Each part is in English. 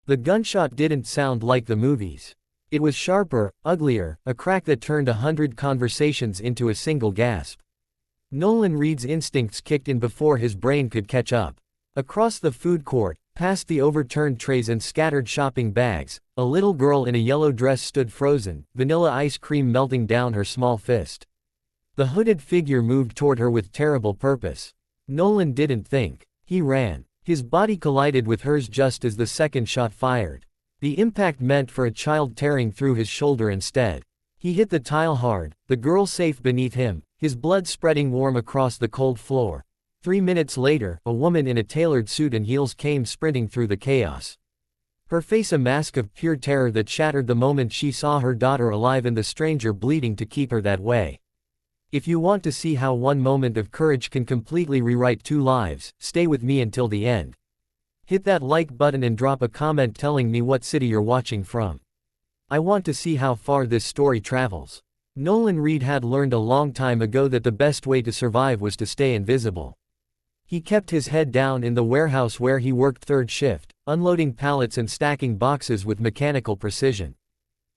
The gunshot didn't sound like the movies. It was sharper, uglier, a crack that turned 100 conversations into a single gasp. Nolan Reed's instincts kicked in before his brain could catch up. Across the food court, past the overturned trays and scattered shopping bags, a little girl in a yellow dress stood frozen, vanilla ice cream melting down her small fist. The hooded figure moved toward her with terrible purpose. Nolan didn't think. He ran. His body collided with hers just as the second shot fired. The impact meant for a child tearing through his shoulder instead. He hit the tile hard, the girl safe beneath him, his blood spreading warm across the cold floor. 3 minutes later, a woman in a tailored suit and heels came sprinting through the chaos. Her face a mask of pure terror that shattered the moment she saw her daughter alive and the stranger bleeding to keep her that way. If you want to see how one moment of courage can completely rewrite 2 lives, stay with me until the end. Hit that like button and drop a comment telling me what city you're watching from. I want to see how far this story travels. Nolan Reed had learned a long time ago that the best way to survive was to stay invisible. He kept his head down in the warehouse where he worked third shift, unloading pallets and stacking boxes with mechanical precision.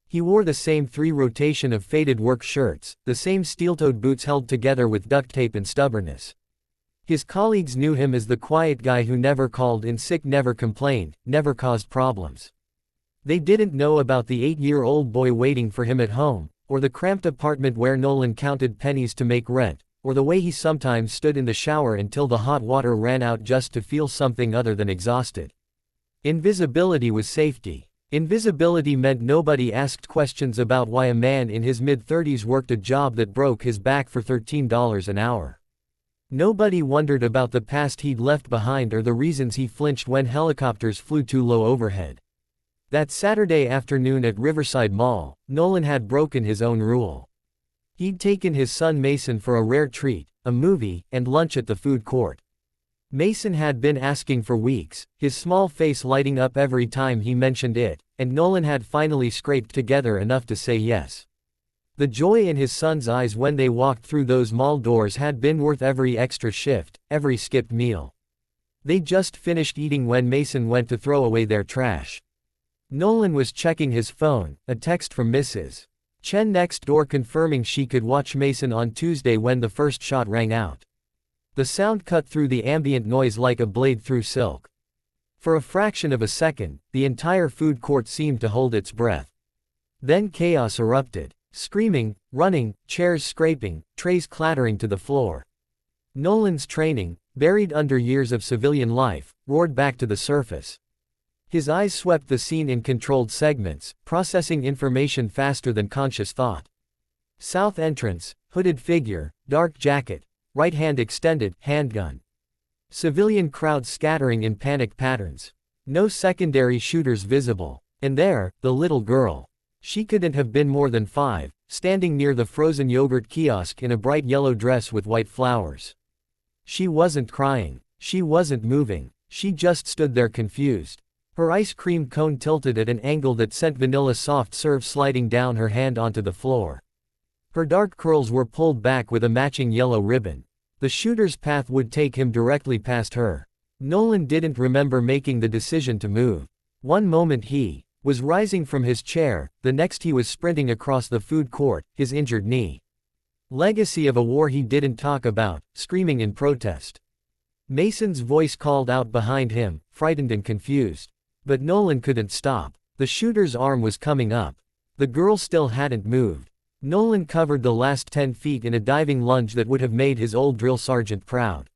He wore the same 3 rotation of faded work shirts, the same steel-toed boots held together with duct tape and stubbornness. His colleagues knew him as the quiet guy who never called in sick, never complained, never caused problems. They didn't know about the 8-year-old boy waiting for him at home, or the cramped apartment where Nolan counted pennies to make rent, or the way he sometimes stood in the shower until the hot water ran out just to feel something other than exhausted. Invisibility was safety. Invisibility meant nobody asked questions about why a man in his mid-30s worked a job that broke his back for $13 an hour. Nobody wondered about the past he'd left behind or the reasons he flinched when helicopters flew too low overhead. That Saturday afternoon at Riverside Mall, Nolan had broken his own rule. He'd taken his son Mason for a rare treat, a movie, and lunch at the food court. Mason had been asking for weeks, his small face lighting up every time he mentioned it, and Nolan had finally scraped together enough to say yes. The joy in his son's eyes when they walked through those mall doors had been worth every extra shift, every skipped meal. They just finished eating when Mason went to throw away their trash. Nolan was checking his phone, a text from Mrs. Chen next door confirming she could watch Mason on Tuesday when the first shot rang out. The sound cut through the ambient noise like a blade through silk. For a fraction of a second, the entire food court seemed to hold its breath. Then chaos erupted. Screaming, running, chairs scraping, trays clattering to the floor. Nolan's training, buried under years of civilian life, roared back to the surface. His eyes swept the scene in controlled segments, processing information faster than conscious thought. South entrance, hooded figure, dark jacket, right hand extended, handgun. Civilian crowd scattering in panic patterns. No secondary shooters visible. And there, the little girl. She couldn't have been more than 5, standing near the frozen yogurt kiosk in a bright yellow dress with white flowers. She wasn't crying. She wasn't moving. She just stood there confused. Her ice cream cone tilted at an angle that sent vanilla soft serve sliding down her hand onto the floor. Her dark curls were pulled back with a matching yellow ribbon. The shooter's path would take him directly past her. Nolan didn't remember making the decision to move. One moment he was rising from his chair, the next he was sprinting across the food court, his injured knee. Legacy of a war he didn't talk about, screaming in protest. Mason's voice called out behind him, frightened and confused. But Nolan couldn't stop. The shooter's arm was coming up. The girl still hadn't moved. Nolan covered the last 10 feet in a diving lunge that would have made his old drill sergeant proud.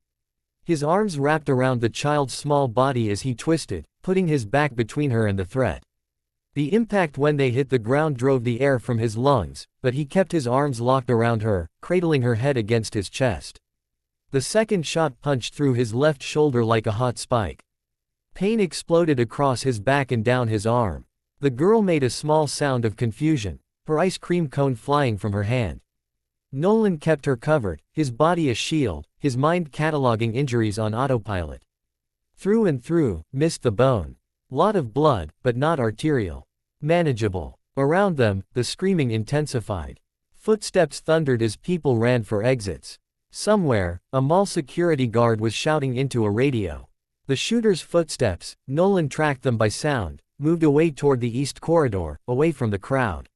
His arms wrapped around the child's small body as he twisted, putting his back between her and the threat. The impact when they hit the ground drove the air from his lungs, but he kept his arms locked around her, cradling her head against his chest. The second shot punched through his left shoulder like a hot spike. Pain exploded across his back and down his arm. The girl made a small sound of confusion, her ice cream cone flying from her hand. Nolan kept her covered, his body a shield, his mind cataloging injuries on autopilot. Through and through, missed the bone. Lot of blood, but not arterial. Manageable. Around them, the screaming intensified. Footsteps thundered as people ran for exits. Somewhere, a mall security guard was shouting into a radio. The shooter's footsteps, Nolan tracked them by sound, moved away toward the east corridor, away from the crowd.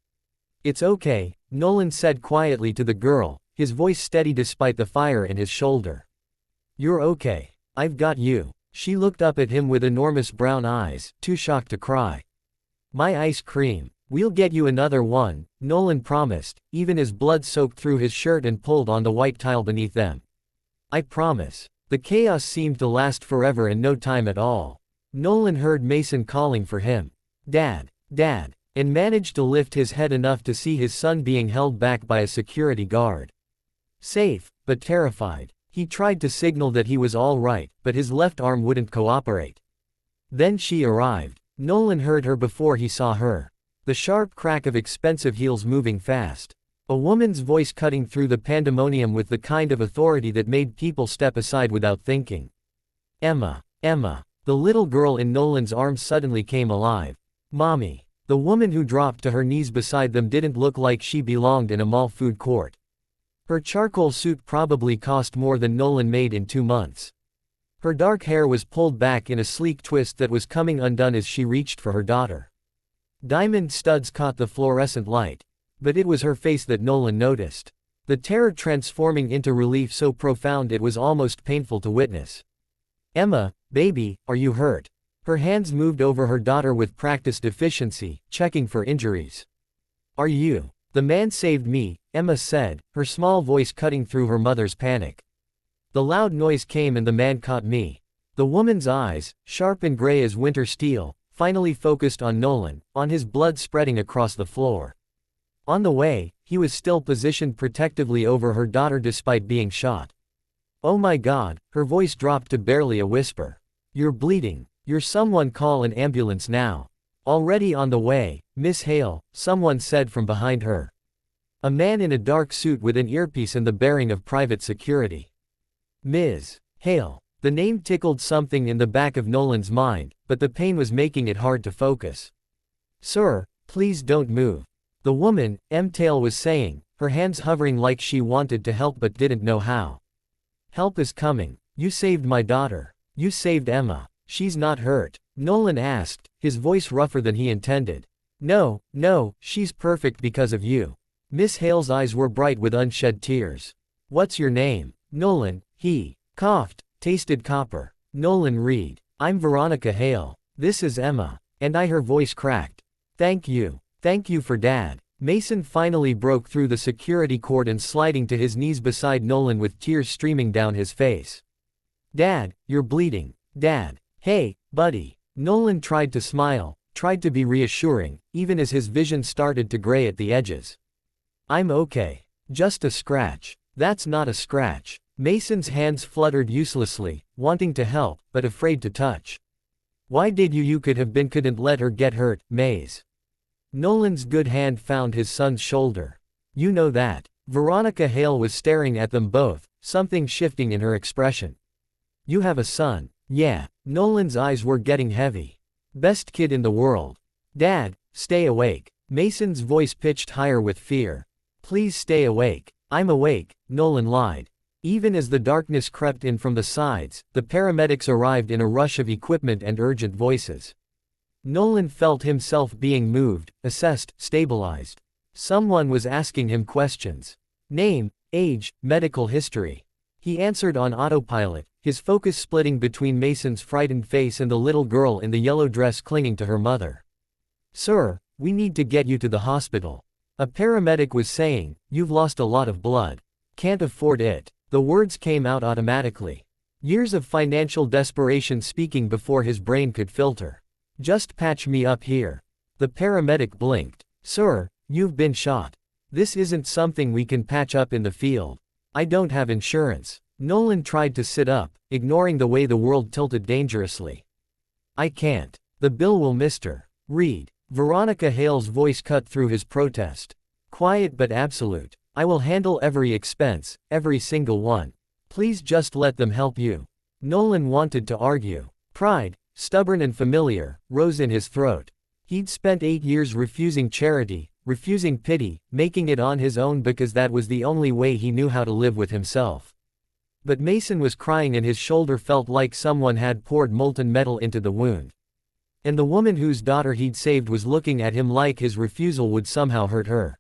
It's okay, Nolan said quietly to the girl, his voice steady despite the fire in his shoulder. You're okay. I've got you. She looked up at him with enormous brown eyes, too shocked to cry. My ice cream. We'll get you another one, Nolan promised, even as blood soaked through his shirt and pulled on the white tile beneath them. I promise. The chaos seemed to last forever and no time at all. Nolan heard Mason calling for him. Dad, Dad, and managed to lift his head enough to see his son being held back by a security guard. Safe, but terrified. He tried to signal that he was all right, but his left arm wouldn't cooperate. Then she arrived. Nolan heard her before he saw her. The sharp crack of expensive heels moving fast. A woman's voice cutting through the pandemonium with the kind of authority that made people step aside without thinking. Emma, Emma. The little girl in Nolan's arms suddenly came alive. Mommy. The woman who dropped to her knees beside them didn't look like she belonged in a mall food court. Her charcoal suit probably cost more than Nolan made in 2 months. Her dark hair was pulled back in a sleek twist that was coming undone as she reached for her daughter. Diamond studs caught the fluorescent light. But it was her face that Nolan noticed. The terror transforming into relief so profound it was almost painful to witness. Emma, baby, are you hurt? Her hands moved over her daughter with practiced efficiency, checking for injuries. Are you? The man saved me, Emma said, her small voice cutting through her mother's panic. The loud noise came and the man caught me. The woman's eyes, sharp and gray as winter steel, finally focused on Nolan, on his blood spreading across the floor. On the way, he was still positioned protectively over her daughter despite being shot. Oh my God, her voice dropped to barely a whisper. You're bleeding. You're someone call an ambulance now. Already on the way, Miss Hale, someone said from behind her. A man in a dark suit with an earpiece and the bearing of private security. Ms. Hale. The name tickled something in the back of Nolan's mind, but the pain was making it hard to focus. Sir, please don't move. The woman, Tail was saying, her hands hovering like she wanted to help but didn't know how. Help is coming. You saved my daughter. You saved Emma. She's not hurt. Nolan asked, his voice rougher than he intended. No, no, she's perfect because of you. Miss Hale's eyes were bright with unshed tears. What's your name? Nolan, he coughed, tasted copper. Nolan Reed. I'm Veronica Hail. This is Emma. And her voice cracked. Thank you. Thank you for Dad. Mason finally broke through the security cord and sliding to his knees beside Nolan with tears streaming down his face. Dad, you're bleeding. Dad. Hey, buddy. Nolan tried to smile, tried to be reassuring, even as his vision started to gray at the edges. I'm okay. Just a scratch. That's not a scratch. Mason's hands fluttered uselessly, wanting to help, but afraid to touch. Why did you couldn't let her get hurt, Maze? Nolan's good hand found his son's shoulder. You know that. Veronica Hale was staring at them both, something shifting in her expression. You have a son. Yeah. Nolan's eyes were getting heavy. Best kid in the world. Dad, stay awake. Mason's voice pitched higher with fear. Please stay awake. I'm awake, Nolan lied. Even as the darkness crept in from the sides, the paramedics arrived in a rush of equipment and urgent voices. Nolan felt himself being moved, assessed, stabilized. Someone was asking him questions. Name, age, medical history. He answered on autopilot, his focus splitting between Mason's frightened face and the little girl in the yellow dress clinging to her mother. Sir, we need to get you to the hospital. A paramedic was saying, you've lost a lot of blood. Can't afford it. The words came out automatically. Years of financial desperation speaking before his brain could filter. Just patch me up here. The paramedic blinked. Sir, you've been shot. This isn't something we can patch up in the field. I don't have insurance. Nolan tried to sit up, ignoring the way the world tilted dangerously. I can't. The bill will Mr. Reed. Veronica Hale's voice cut through his protest. Quiet but absolute. I will handle every expense, every single one. Please just let them help you. Nolan wanted to argue. Pride, stubborn and familiar, rose in his throat. He'd spent 8 years refusing charity, refusing pity, making it on his own because that was the only way he knew how to live with himself. But Mason was crying and his shoulder felt like someone had poured molten metal into the wound. And the woman whose daughter he'd saved was looking at him like his refusal would somehow hurt her.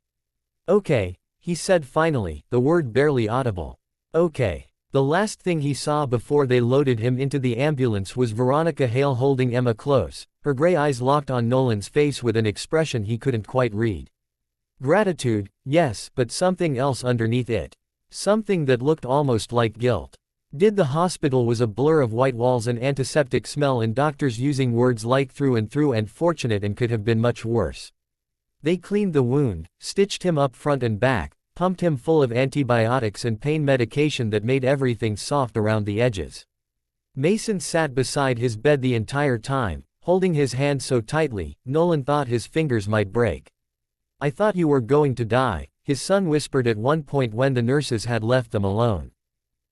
Okay, he said finally, the word barely audible. Okay. The last thing he saw before they loaded him into the ambulance was Veronica Hail holding Emma close, her gray eyes locked on Nolan's face with an expression he couldn't quite read. Gratitude, yes, but something else underneath it. Something that looked almost like guilt. The hospital was a blur of white walls and antiseptic smell and doctors using words like through and fortunate and could have been much worse. They cleaned the wound, stitched him up front and back, pumped him full of antibiotics and pain medication that made everything soft around the edges. Mason sat beside his bed the entire time, holding his hand so tightly, Nolan thought his fingers might break. I thought you were going to die, his son whispered at one point when the nurses had left them alone.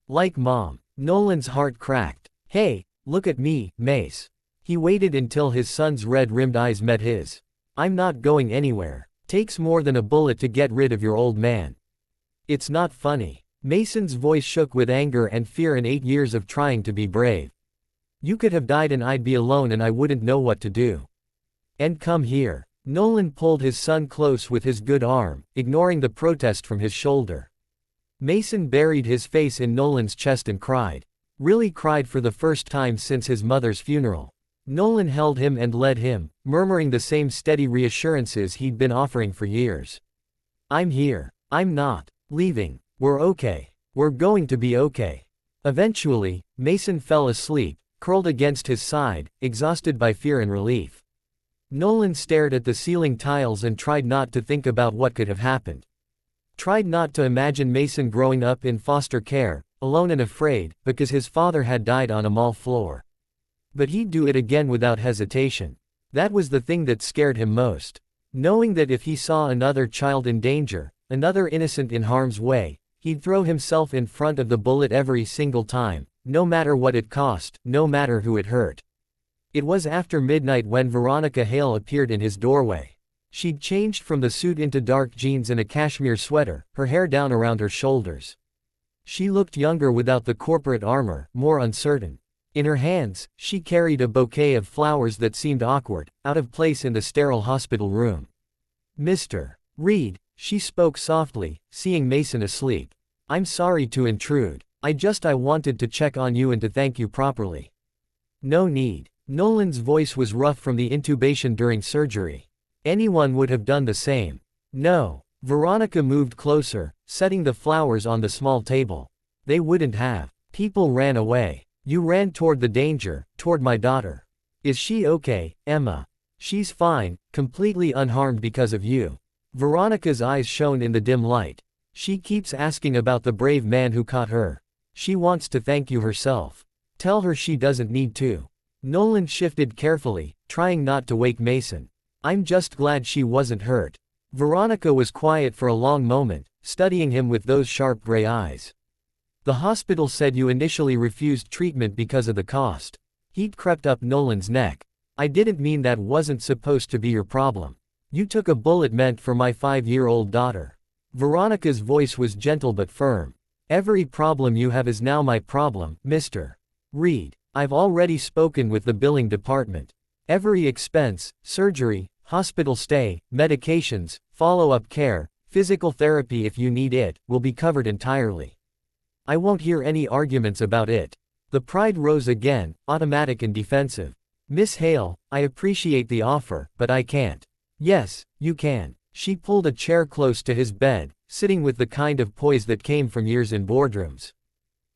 Like Mom. Nolan's heart cracked. Hey, look at me, Mace. He waited until his son's red-rimmed eyes met his. I'm not going anywhere. Takes more than a bullet to get rid of your old man. It's not funny. Mason's voice shook with anger and fear in 8 years of trying to be brave. You could have died and I'd be alone and I wouldn't know what to do. And come here. Nolan pulled his son close with his good arm, ignoring the protest from his shoulder. Mason buried his face in Nolan's chest and cried. Really cried for the first time since his mother's funeral. Nolan held him and led him, murmuring the same steady reassurances he'd been offering for years. I'm here. I'm not leaving. We're okay. We're going to be okay. Eventually, Mason fell asleep, curled against his side, exhausted by fear and relief. Nolan stared at the ceiling tiles and tried not to think about what could have happened. Tried not to imagine Mason growing up in foster care, alone and afraid, because his father had died on a mall floor. But he'd do it again without hesitation. That was the thing that scared him most. Knowing that if he saw another child in danger, another innocent in harm's way, he'd throw himself in front of the bullet every single time, no matter what it cost, no matter who it hurt. It was after midnight when Veronica Hail appeared in his doorway. She'd changed from the suit into dark jeans and a cashmere sweater, her hair down around her shoulders. She looked younger without the corporate armor, more uncertain. In her hands, she carried a bouquet of flowers that seemed awkward, out of place in the sterile hospital room. Mr. Reed, she spoke softly, seeing Mason asleep. I'm sorry to intrude. I wanted to check on you and to thank you properly. No need. Nolan's voice was rough from the intubation during surgery. Anyone would have done the same. No. Veronica moved closer, setting the flowers on the small table. They wouldn't have. People ran away. You ran toward the danger, toward my daughter. Is she okay, Emma? She's fine, completely unharmed because of you. Veronica's eyes shone in the dim light. She keeps asking about the brave man who caught her. She wants to thank you herself. Tell her she doesn't need to. Nolan shifted carefully, trying not to wake Mason. I'm just glad she wasn't hurt. Veronica was quiet for a long moment, studying him with those sharp gray eyes. The hospital said you initially refused treatment because of the cost. Heat crept up Nolan's neck. I didn't mean that wasn't supposed to be your problem. You took a bullet meant for my 5-year-old daughter. Veronica's voice was gentle but firm. Every problem you have is now my problem, Mr. Reed. I've already spoken with the billing department. Every expense, surgery, hospital stay, medications, follow-up care, physical therapy if you need it, will be covered entirely. I won't hear any arguments about it. The pride rose again, automatic and defensive. Miss Hale, I appreciate the offer, but I can't. Yes, you can. She pulled a chair close to his bed, sitting with the kind of poise that came from years in boardrooms.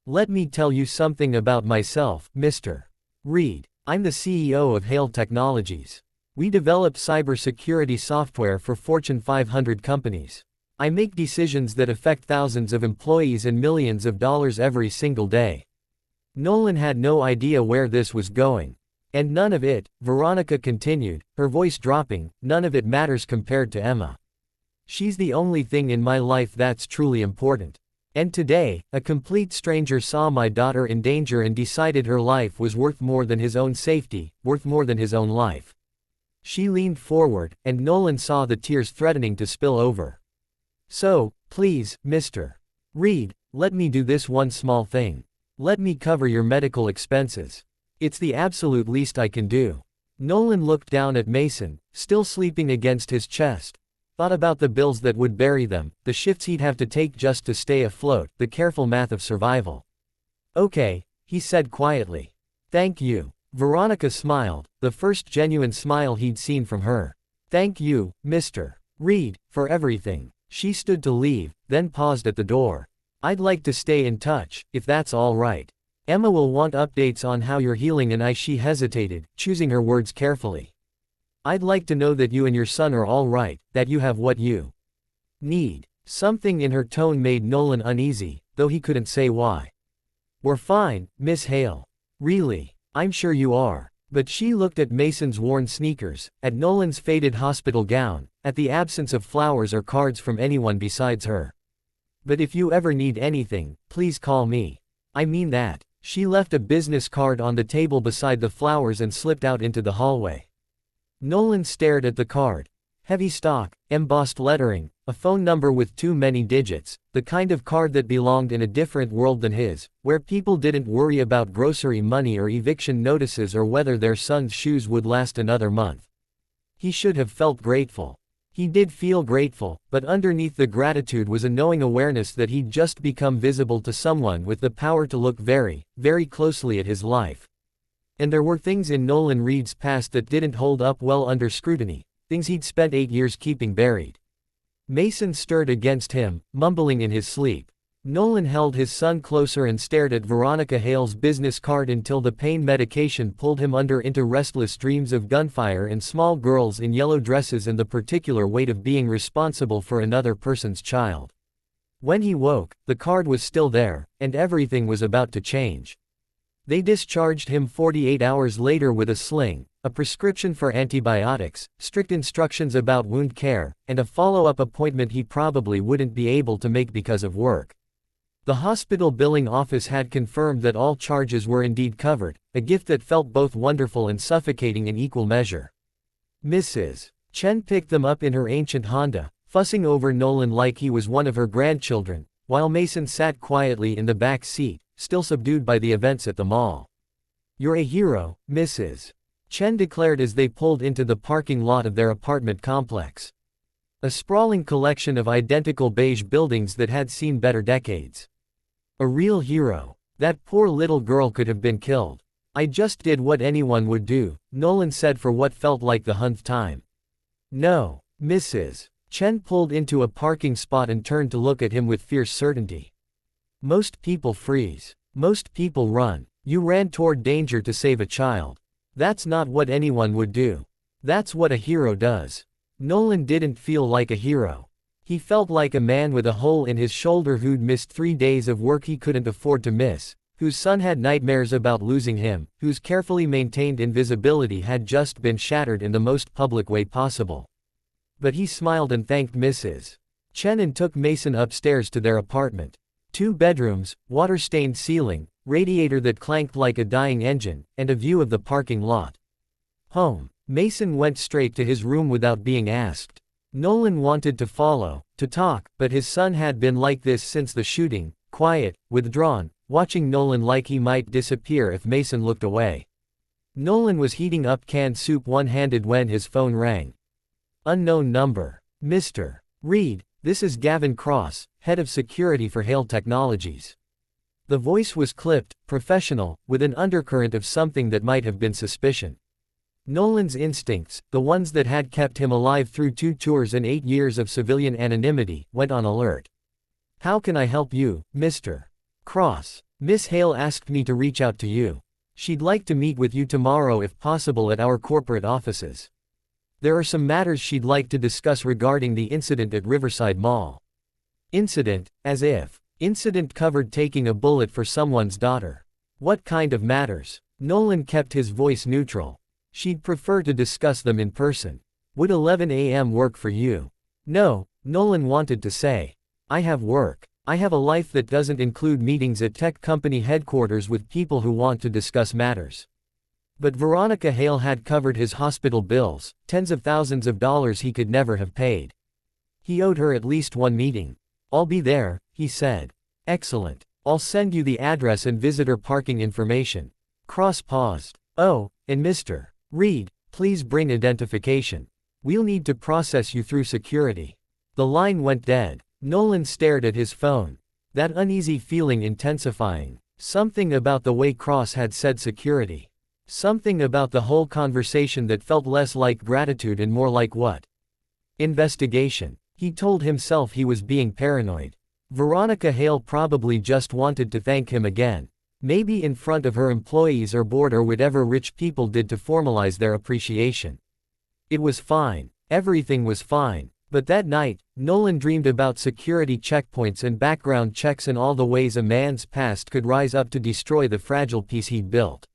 Let me tell you something about myself, Mr. Reed. I'm the CEO of Hail Technologies. We develop cybersecurity software for Fortune 500 companies. I make decisions that affect thousands of employees and millions of dollars every single day. Nolan had no idea where this was going. And none of it, Veronica continued, her voice dropping, none of it matters compared to Emma. She's the only thing in my life that's truly important. And today, a complete stranger saw my daughter in danger and decided her life was worth more than his own safety, worth more than his own life. She leaned forward, and Nolan saw the tears threatening to spill over. So, please, Mr. Reed, let me do this one small thing. Let me cover your medical expenses. It's the absolute least I can do. Nolan looked down at Mason, still sleeping against his chest. Thought about the bills that would bury them, the shifts he'd have to take just to stay afloat, the careful math of survival. Okay, he said quietly. Thank you. Veronica smiled, the first genuine smile he'd seen from her. Thank you, Mr. Reed, for everything. She stood to leave, then paused at the door. I'd like to stay in touch, if that's all right. Emma will want updates on how you're healing and she hesitated, choosing her words carefully. I'd like to know that you and your son are all right, that you have what you need. Something in her tone made Nolan uneasy, though he couldn't say why. We're fine, Miss Hale. Really? I'm sure you are. But she looked at Mason's worn sneakers, at Nolan's faded hospital gown, at the absence of flowers or cards from anyone besides her. But if you ever need anything, please call me. I mean that. She left a business card on the table beside the flowers and slipped out into the hallway. Nolan stared at the card. Heavy stock, embossed lettering, a phone number with too many digits, the kind of card that belonged in a different world than his, where people didn't worry about grocery money or eviction notices or whether their son's shoes would last another month. He should have felt grateful. He did feel grateful, but underneath the gratitude was a knowing awareness that he'd just become visible to someone with the power to look very, very closely at his life. And there were things in Nolan Reed's past that didn't hold up well under scrutiny, things he'd spent 8 years keeping buried. Mason stirred against him, mumbling in his sleep. Nolan held his son closer and stared at Veronica Hale's business card until the pain medication pulled him into restless dreams of gunfire and small girls in yellow dresses and the particular weight of being responsible for another person's child. When he woke, the card was still there, and everything was about to change. They discharged him 48 hours later with a sling, a prescription for antibiotics, strict instructions about wound care, and a follow-up appointment he probably wouldn't be able to make because of work. The hospital billing office had confirmed that all charges were indeed covered, a gift that felt both wonderful and suffocating in equal measure. Mrs. Chen picked them up in her ancient Honda, fussing over Nolan like he was one of her grandchildren, while Mason sat quietly in the back seat, still subdued by the events at the mall. You're a hero, Mrs. Chen declared as they pulled into the parking lot of their apartment complex. A sprawling collection of identical beige buildings that had seen better decades. A real hero. That poor little girl could have been killed. I just did what anyone would do, Nolan said for what felt like the 100th time. No, Mrs. Chen pulled into a parking spot and turned to look at him with fierce certainty. Most people freeze. Most people run. You ran toward danger to save a child. That's not what anyone would do. That's what a hero does. Nolan didn't feel like a hero. He felt like a man with a hole in his shoulder who'd missed 3 days of work he couldn't afford to miss, whose son had nightmares about losing him, whose carefully maintained invisibility had just been shattered in the most public way possible. But he smiled and thanked Mrs. Chen and took Mason upstairs to their apartment. 2 bedrooms, water-stained ceiling, radiator that clanked like a dying engine, and a view of the parking lot. Home. Mason went straight to his room without being asked. Nolan wanted to follow, to talk, but his son had been like this since the shooting, quiet, withdrawn, watching Nolan like he might disappear if Mason looked away. Nolan was heating up canned soup one-handed when his phone rang. Unknown number. Mr. Reed, this is Gavin Cross, head of security for Hail Technologies. The voice was clipped, professional, with an undercurrent of something that might have been suspicion. Nolan's instincts, the ones that had kept him alive through 2 tours and 8 years of civilian anonymity, went on alert. How can I help you, Mr. Cross? Miss Hale asked me to reach out to you. She'd like to meet with you tomorrow if possible at our corporate offices. There are some matters she'd like to discuss regarding the incident at Riverside Mall. Incident, as if. Incident covered taking a bullet for someone's daughter. What kind of matters? Nolan kept his voice neutral. She'd prefer to discuss them in person. Would 11 a.m. work for you? No, Nolan wanted to say. I have work. I have a life that doesn't include meetings at tech company headquarters with people who want to discuss matters. But Veronica Hail had covered his hospital bills, tens of thousands of dollars he could never have paid. He owed her at least one meeting. I'll be there, he said. Excellent. I'll send you the address and visitor parking information. Cross paused. Oh, and Mr. Reed, Please bring identification. We'll need to process you through security. The line went dead. Nolan stared at his phone. That uneasy feeling intensifying. Something about the way Cross had said security. Something about the whole conversation that felt less like gratitude and more like what? Investigation. He told himself he was being paranoid. Veronica Hail probably just wanted to thank him again. Maybe in front of her employees or board or whatever rich people did to formalize their appreciation. It was fine. Everything was fine. But that night, Nolan dreamed about security checkpoints and background checks and all the ways a man's past could rise up to destroy the fragile peace he'd built.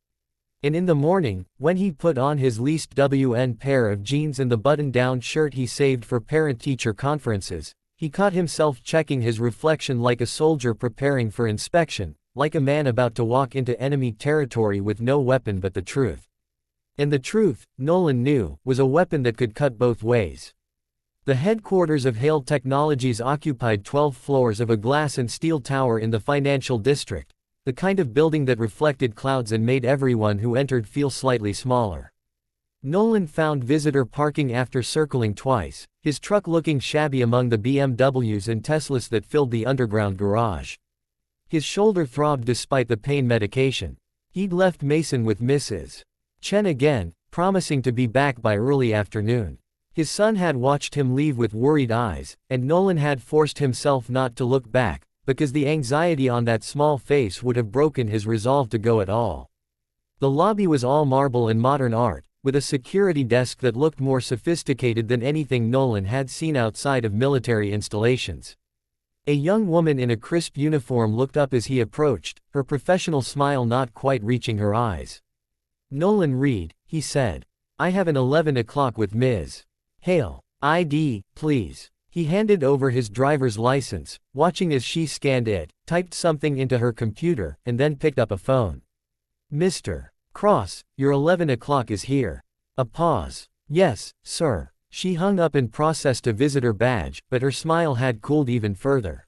And in the morning, when he put on his leased WN pair of jeans and the button-down shirt he saved for parent-teacher conferences, he caught himself checking his reflection like a soldier preparing for inspection, like a man about to walk into enemy territory with no weapon but the truth. And the truth, Nolan knew, was a weapon that could cut both ways. The headquarters of Hail Technologies occupied 12 floors of a glass and steel tower in the financial district, the kind of building that reflected clouds and made everyone who entered feel slightly smaller. Nolan found visitor parking after circling twice, his truck looking shabby among the BMWs and Teslas that filled the underground garage. His shoulder throbbed despite the pain medication. He'd left Mason with Mrs. Chen again, promising to be back by early afternoon. His son had watched him leave with worried eyes, and Nolan had forced himself not to look back, because the anxiety on that small face would have broken his resolve to go at all. The lobby was all marble and modern art, with a security desk that looked more sophisticated than anything Nolan had seen outside of military installations. A young woman in a crisp uniform looked up as he approached, her professional smile not quite reaching her eyes. "Nolan Reed," he said. "I have an 11 o'clock with Ms. Hail. ID, please." He handed over his driver's license, watching as she scanned it, typed something into her computer, and then picked up a phone. "Mr. Cross, your 11 o'clock is here." A pause. "Yes, sir." She hung up and processed a visitor badge, but her smile had cooled even further.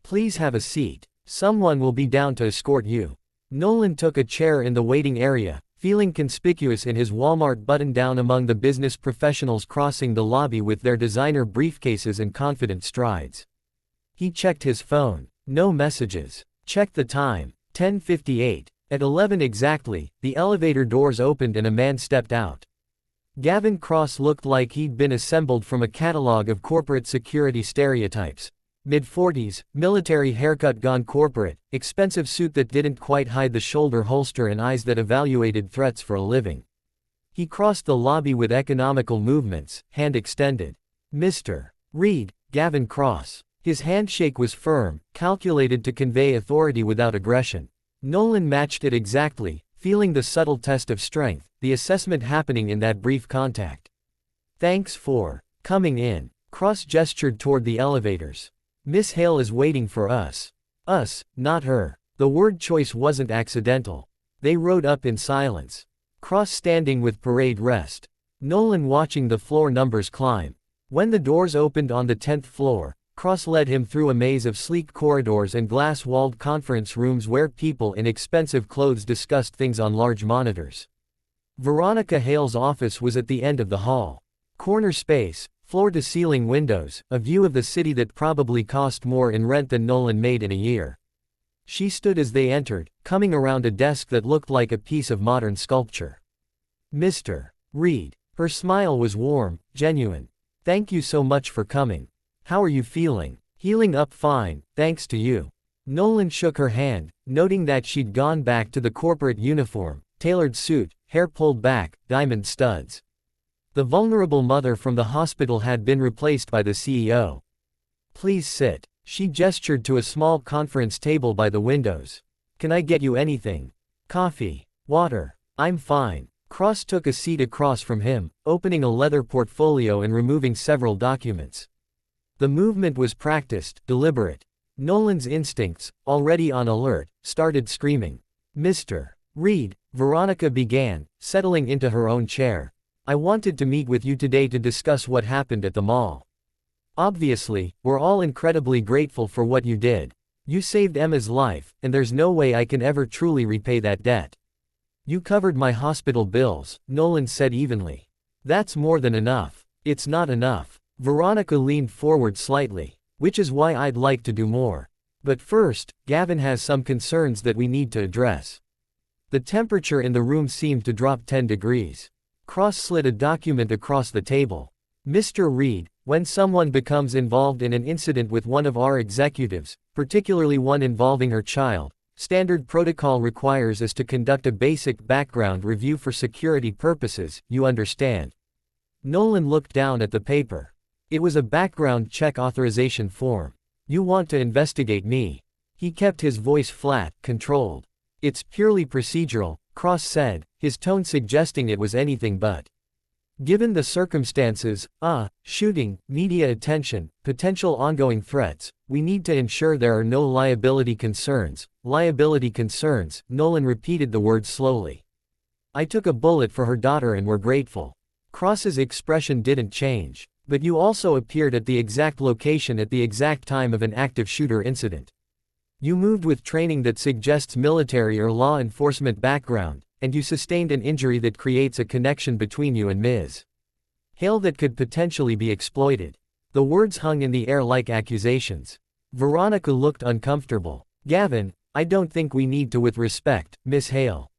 "Please have a seat. Someone will be down to escort you." Nolan took a chair in the waiting area, feeling conspicuous in his Walmart button-down among the business professionals crossing the lobby with their designer briefcases and confident strides. He checked his phone. No messages. Checked the time. 10:58. At 11 exactly, the elevator doors opened and a man stepped out. Gavin Cross looked like he'd been assembled from a catalog of corporate security stereotypes. Mid-40s, military haircut gone corporate, expensive suit that didn't quite hide the shoulder holster and eyes that evaluated threats for a living. He crossed the lobby with economical movements, hand extended. "Mr. Reed, Gavin Cross." His handshake was firm, calculated to convey authority without aggression. Nolan matched it exactly, feeling the subtle test of strength, the assessment happening in that brief contact. "Thanks for coming in." Cross gestured toward the elevators. "Miss Hale is waiting for us." Us, not her. The word choice wasn't accidental. They rode up in silence. Cross standing with parade rest. Nolan watching the floor numbers climb. When the doors opened on the 10th floor, Cross led him through a maze of sleek corridors and glass-walled conference rooms where people in expensive clothes discussed things on large monitors. Veronica Hale's office was at the end of the hall. Corner space, floor-to-ceiling windows, a view of the city that probably cost more in rent than Nolan made in a year. She stood as they entered, coming around a desk that looked like a piece of modern sculpture. "Mr. Reed." Her smile was warm, genuine. "Thank you so much for coming. How are you feeling?" "Healing up fine, thanks to you." Nolan shook her hand, noting that she'd gone back to the corporate uniform, tailored suit, hair pulled back, diamond studs. The vulnerable mother from the hospital had been replaced by the CEO. "Please sit." She gestured to a small conference table by the windows. "Can I get you anything? Coffee? Water?" "I'm fine." Cross took a seat across from him, opening a leather portfolio and removing several documents. The movement was practiced, deliberate. Nolan's instincts, already on alert, started screaming. "Mr. Reed," Veronica began, settling into her own chair. "I wanted to meet with you today to discuss what happened at the mall. Obviously, we're all incredibly grateful for what you did. You saved Emma's life, and there's no way I can ever truly repay that debt. You covered my hospital bills, Nolan said evenly. That's more than enough. It's not enough. Veronica leaned forward slightly. Which is why I'd like to do more. But first, Gavin has some concerns that we need to address. The temperature in the room seemed to drop 10 degrees. Cross slid a document across the table. Mr. Reed, when someone becomes involved in an incident with one of our executives, particularly one involving her child, standard protocol requires us to conduct a basic background review for security purposes, you understand. Nolan looked down at the paper. It was a background check authorization form. You want to investigate me. He kept his voice flat, controlled. It's purely procedural, Cross said, his tone suggesting it was anything but. Given the circumstances, shooting, media attention, potential ongoing threats, we need to ensure there are no liability concerns. Liability concerns, Nolan repeated the words slowly. I took a bullet for her daughter and we're grateful. Cross's expression didn't change. But you also appeared at the exact location at the exact time of an active shooter incident. You moved with training that suggests military or law enforcement background, and you sustained an injury that creates a connection between you and Ms. Hail that could potentially be exploited. The words hung in the air like accusations. Veronica looked uncomfortable. Gavin, I don't think we need to with respect, Miss Hail.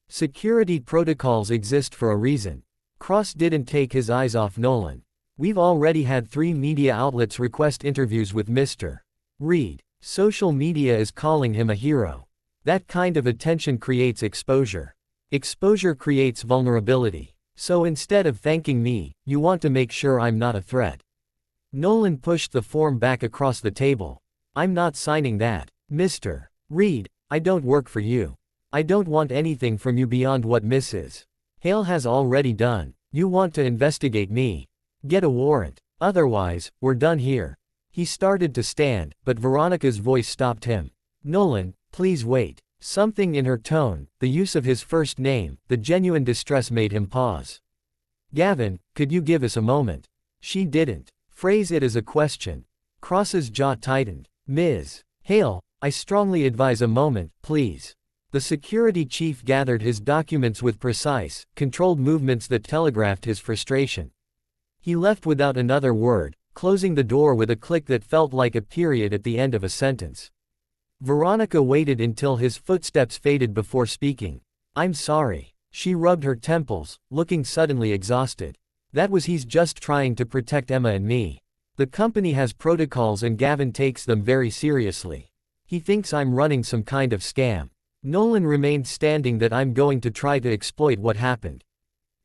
Security protocols exist for a reason. Cross didn't take his eyes off Nolan. We've already had 3 media outlets request interviews with Mr. Reed. Social media is calling him a hero. That kind of attention creates exposure. Exposure creates vulnerability. So instead of thanking me, you want to make sure I'm not a threat. Nolan pushed the form back across the table. I'm not signing that. Mr. Reed, I don't work for you. I don't want anything from you beyond what Mrs. Hail has already done. You want to investigate me. Get a warrant. Otherwise, we're done here. He started to stand, but Veronica's voice stopped him. Nolan, please wait. Something in her tone, the use of his first name, the genuine distress made him pause. Gavin, could you give us a moment? She didn't. Phrase it as a question. Cross's jaw tightened. Ms. Hail, I strongly advise a moment, please. The security chief gathered his documents with precise, controlled movements that telegraphed his frustration. He left without another word, closing the door with a click that felt like a period at the end of a sentence. Veronica waited until his footsteps faded before speaking. I'm sorry. She rubbed her temples, looking suddenly exhausted. That was he's just trying to protect Emma and me. The company has protocols and Gavin takes them very seriously. He thinks I'm running some kind of scam. Nolan remained standing that I'm going to try to exploit what happened.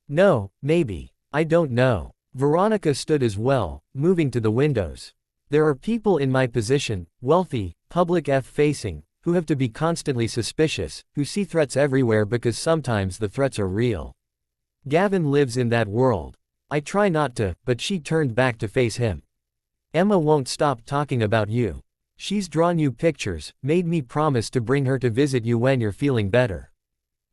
No, maybe. I don't know. Veronica stood as well, moving to the windows. There are people in my position, wealthy, public F-facing, who have to be constantly suspicious, who see threats everywhere because sometimes the threats are real. Gavin lives in that world. I try not to, but she turned back to face him. Emma won't stop talking about you. She's drawn you pictures, made me promise to bring her to visit you when you're feeling better.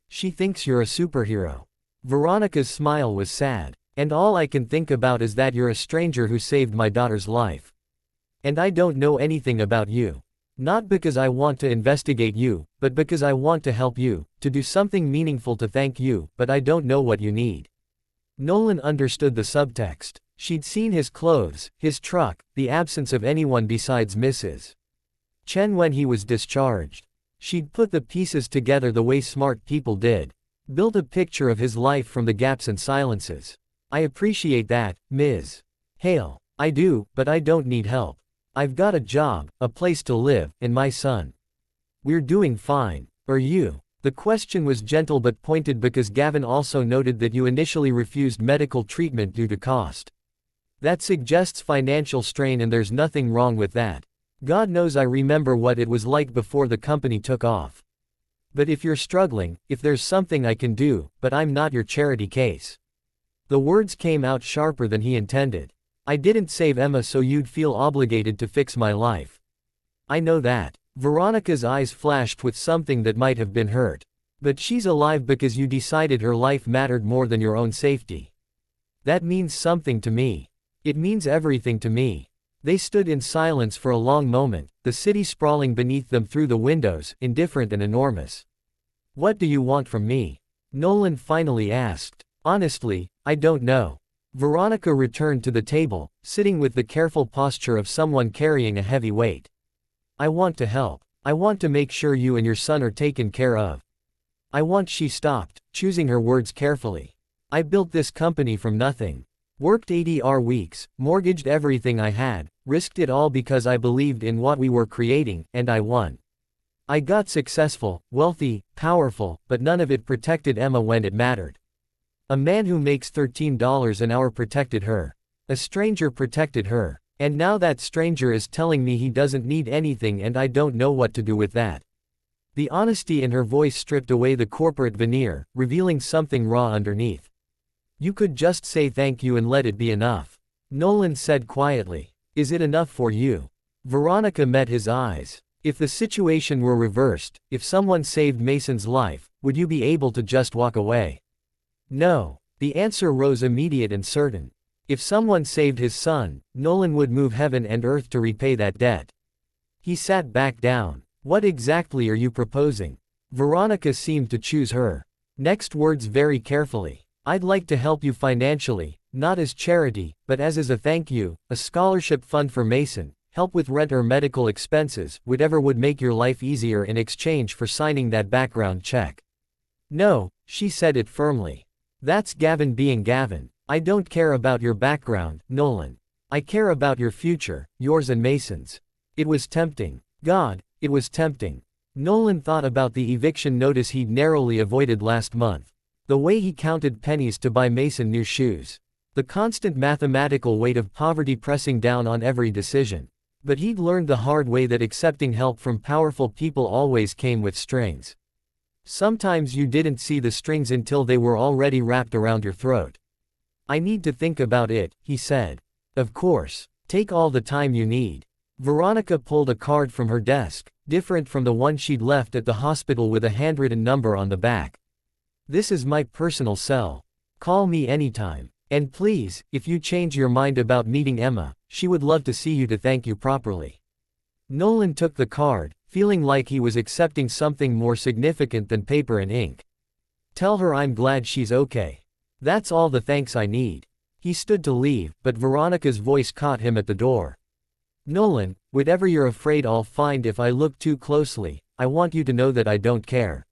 She thinks you're a superhero. Veronica's smile was sad. And all I can think about is that you're a stranger who saved my daughter's life. And I don't know anything about you. Not because I want to investigate you, but because I want to help you, to do something meaningful to thank you, but I don't know what you need. Nolan understood the subtext. She'd seen his clothes, his truck, the absence of anyone besides Mrs. Chen when he was discharged. She'd put the pieces together the way smart people did. Built a picture of his life from the gaps and silences. I appreciate that, Ms. Hail. I do, but I don't need help. I've got a job, a place to live, and my son. We're doing fine. Are you? The question was gentle but pointed because Gavin also noted that you initially refused medical treatment due to cost. That suggests financial strain and there's nothing wrong with that. God knows I remember what it was like before the company took off. But if you're struggling, if there's something I can do, but I'm not your charity case. The words came out sharper than he intended. I didn't save Emma so you'd feel obligated to fix my life. I know that. Veronica's eyes flashed with something that might have been hurt. But she's alive because you decided her life mattered more than your own safety. That means something to me. It means everything to me. They stood in silence for a long moment, the city sprawling beneath them through the windows, indifferent and enormous. What do you want from me? Nolan finally asked. Honestly, I don't know. Veronica returned to the table, sitting with the careful posture of someone carrying a heavy weight. I want to help. I want to make sure you and your son are taken care of. I want. She stopped, choosing her words carefully. I built this company from nothing. Worked 80 weeks, mortgaged everything I had, risked it all because I believed in what we were creating, and I won. I got successful, wealthy, powerful, but none of it protected Emma when it mattered. A man who makes $13 an hour protected her. A stranger protected her. And now that stranger is telling me he doesn't need anything and I don't know what to do with that. The honesty in her voice stripped away the corporate veneer, revealing something raw underneath. You could just say thank you and let it be enough. Nolan said quietly. Is it enough for you? Veronica met his eyes. If the situation were reversed, if someone saved Mason's life, would you be able to just walk away? No. The answer rose immediate and certain. If someone saved his son, Nolan would move heaven and earth to repay that debt. He sat back down. What exactly are you proposing? Veronica seemed to choose her next words very carefully. I'd like to help you financially, not as charity, but as a thank you, a scholarship fund for Mason, help with rent or medical expenses, whatever would make your life easier in exchange for signing that background check. No, she said it firmly. That's Gavin being Gavin. I don't care about your background, Nolan. I care about your future, yours and Mason's. It was tempting. God, it was tempting. Nolan thought about the eviction notice he'd narrowly avoided last month. The way he counted pennies to buy Mason new shoes. The constant mathematical weight of poverty pressing down on every decision. But he'd learned the hard way that accepting help from powerful people always came with strings. Sometimes you didn't see the strings until they were already wrapped around your throat. I need to think about it, he said. Of course. Take all the time you need. Veronica pulled a card from her desk, different from the one she'd left at the hospital with a handwritten number on the back. This is my personal cell. Call me anytime. And please, if you change your mind about meeting Emma, she would love to see you to thank you properly. Nolan took the card, feeling like he was accepting something more significant than paper and ink. Tell her I'm glad she's okay. That's all the thanks I need. He stood to leave, but Veronica's voice caught him at the door. Nolan, whatever you're afraid I'll find if I look too closely, I want you to know that I don't care.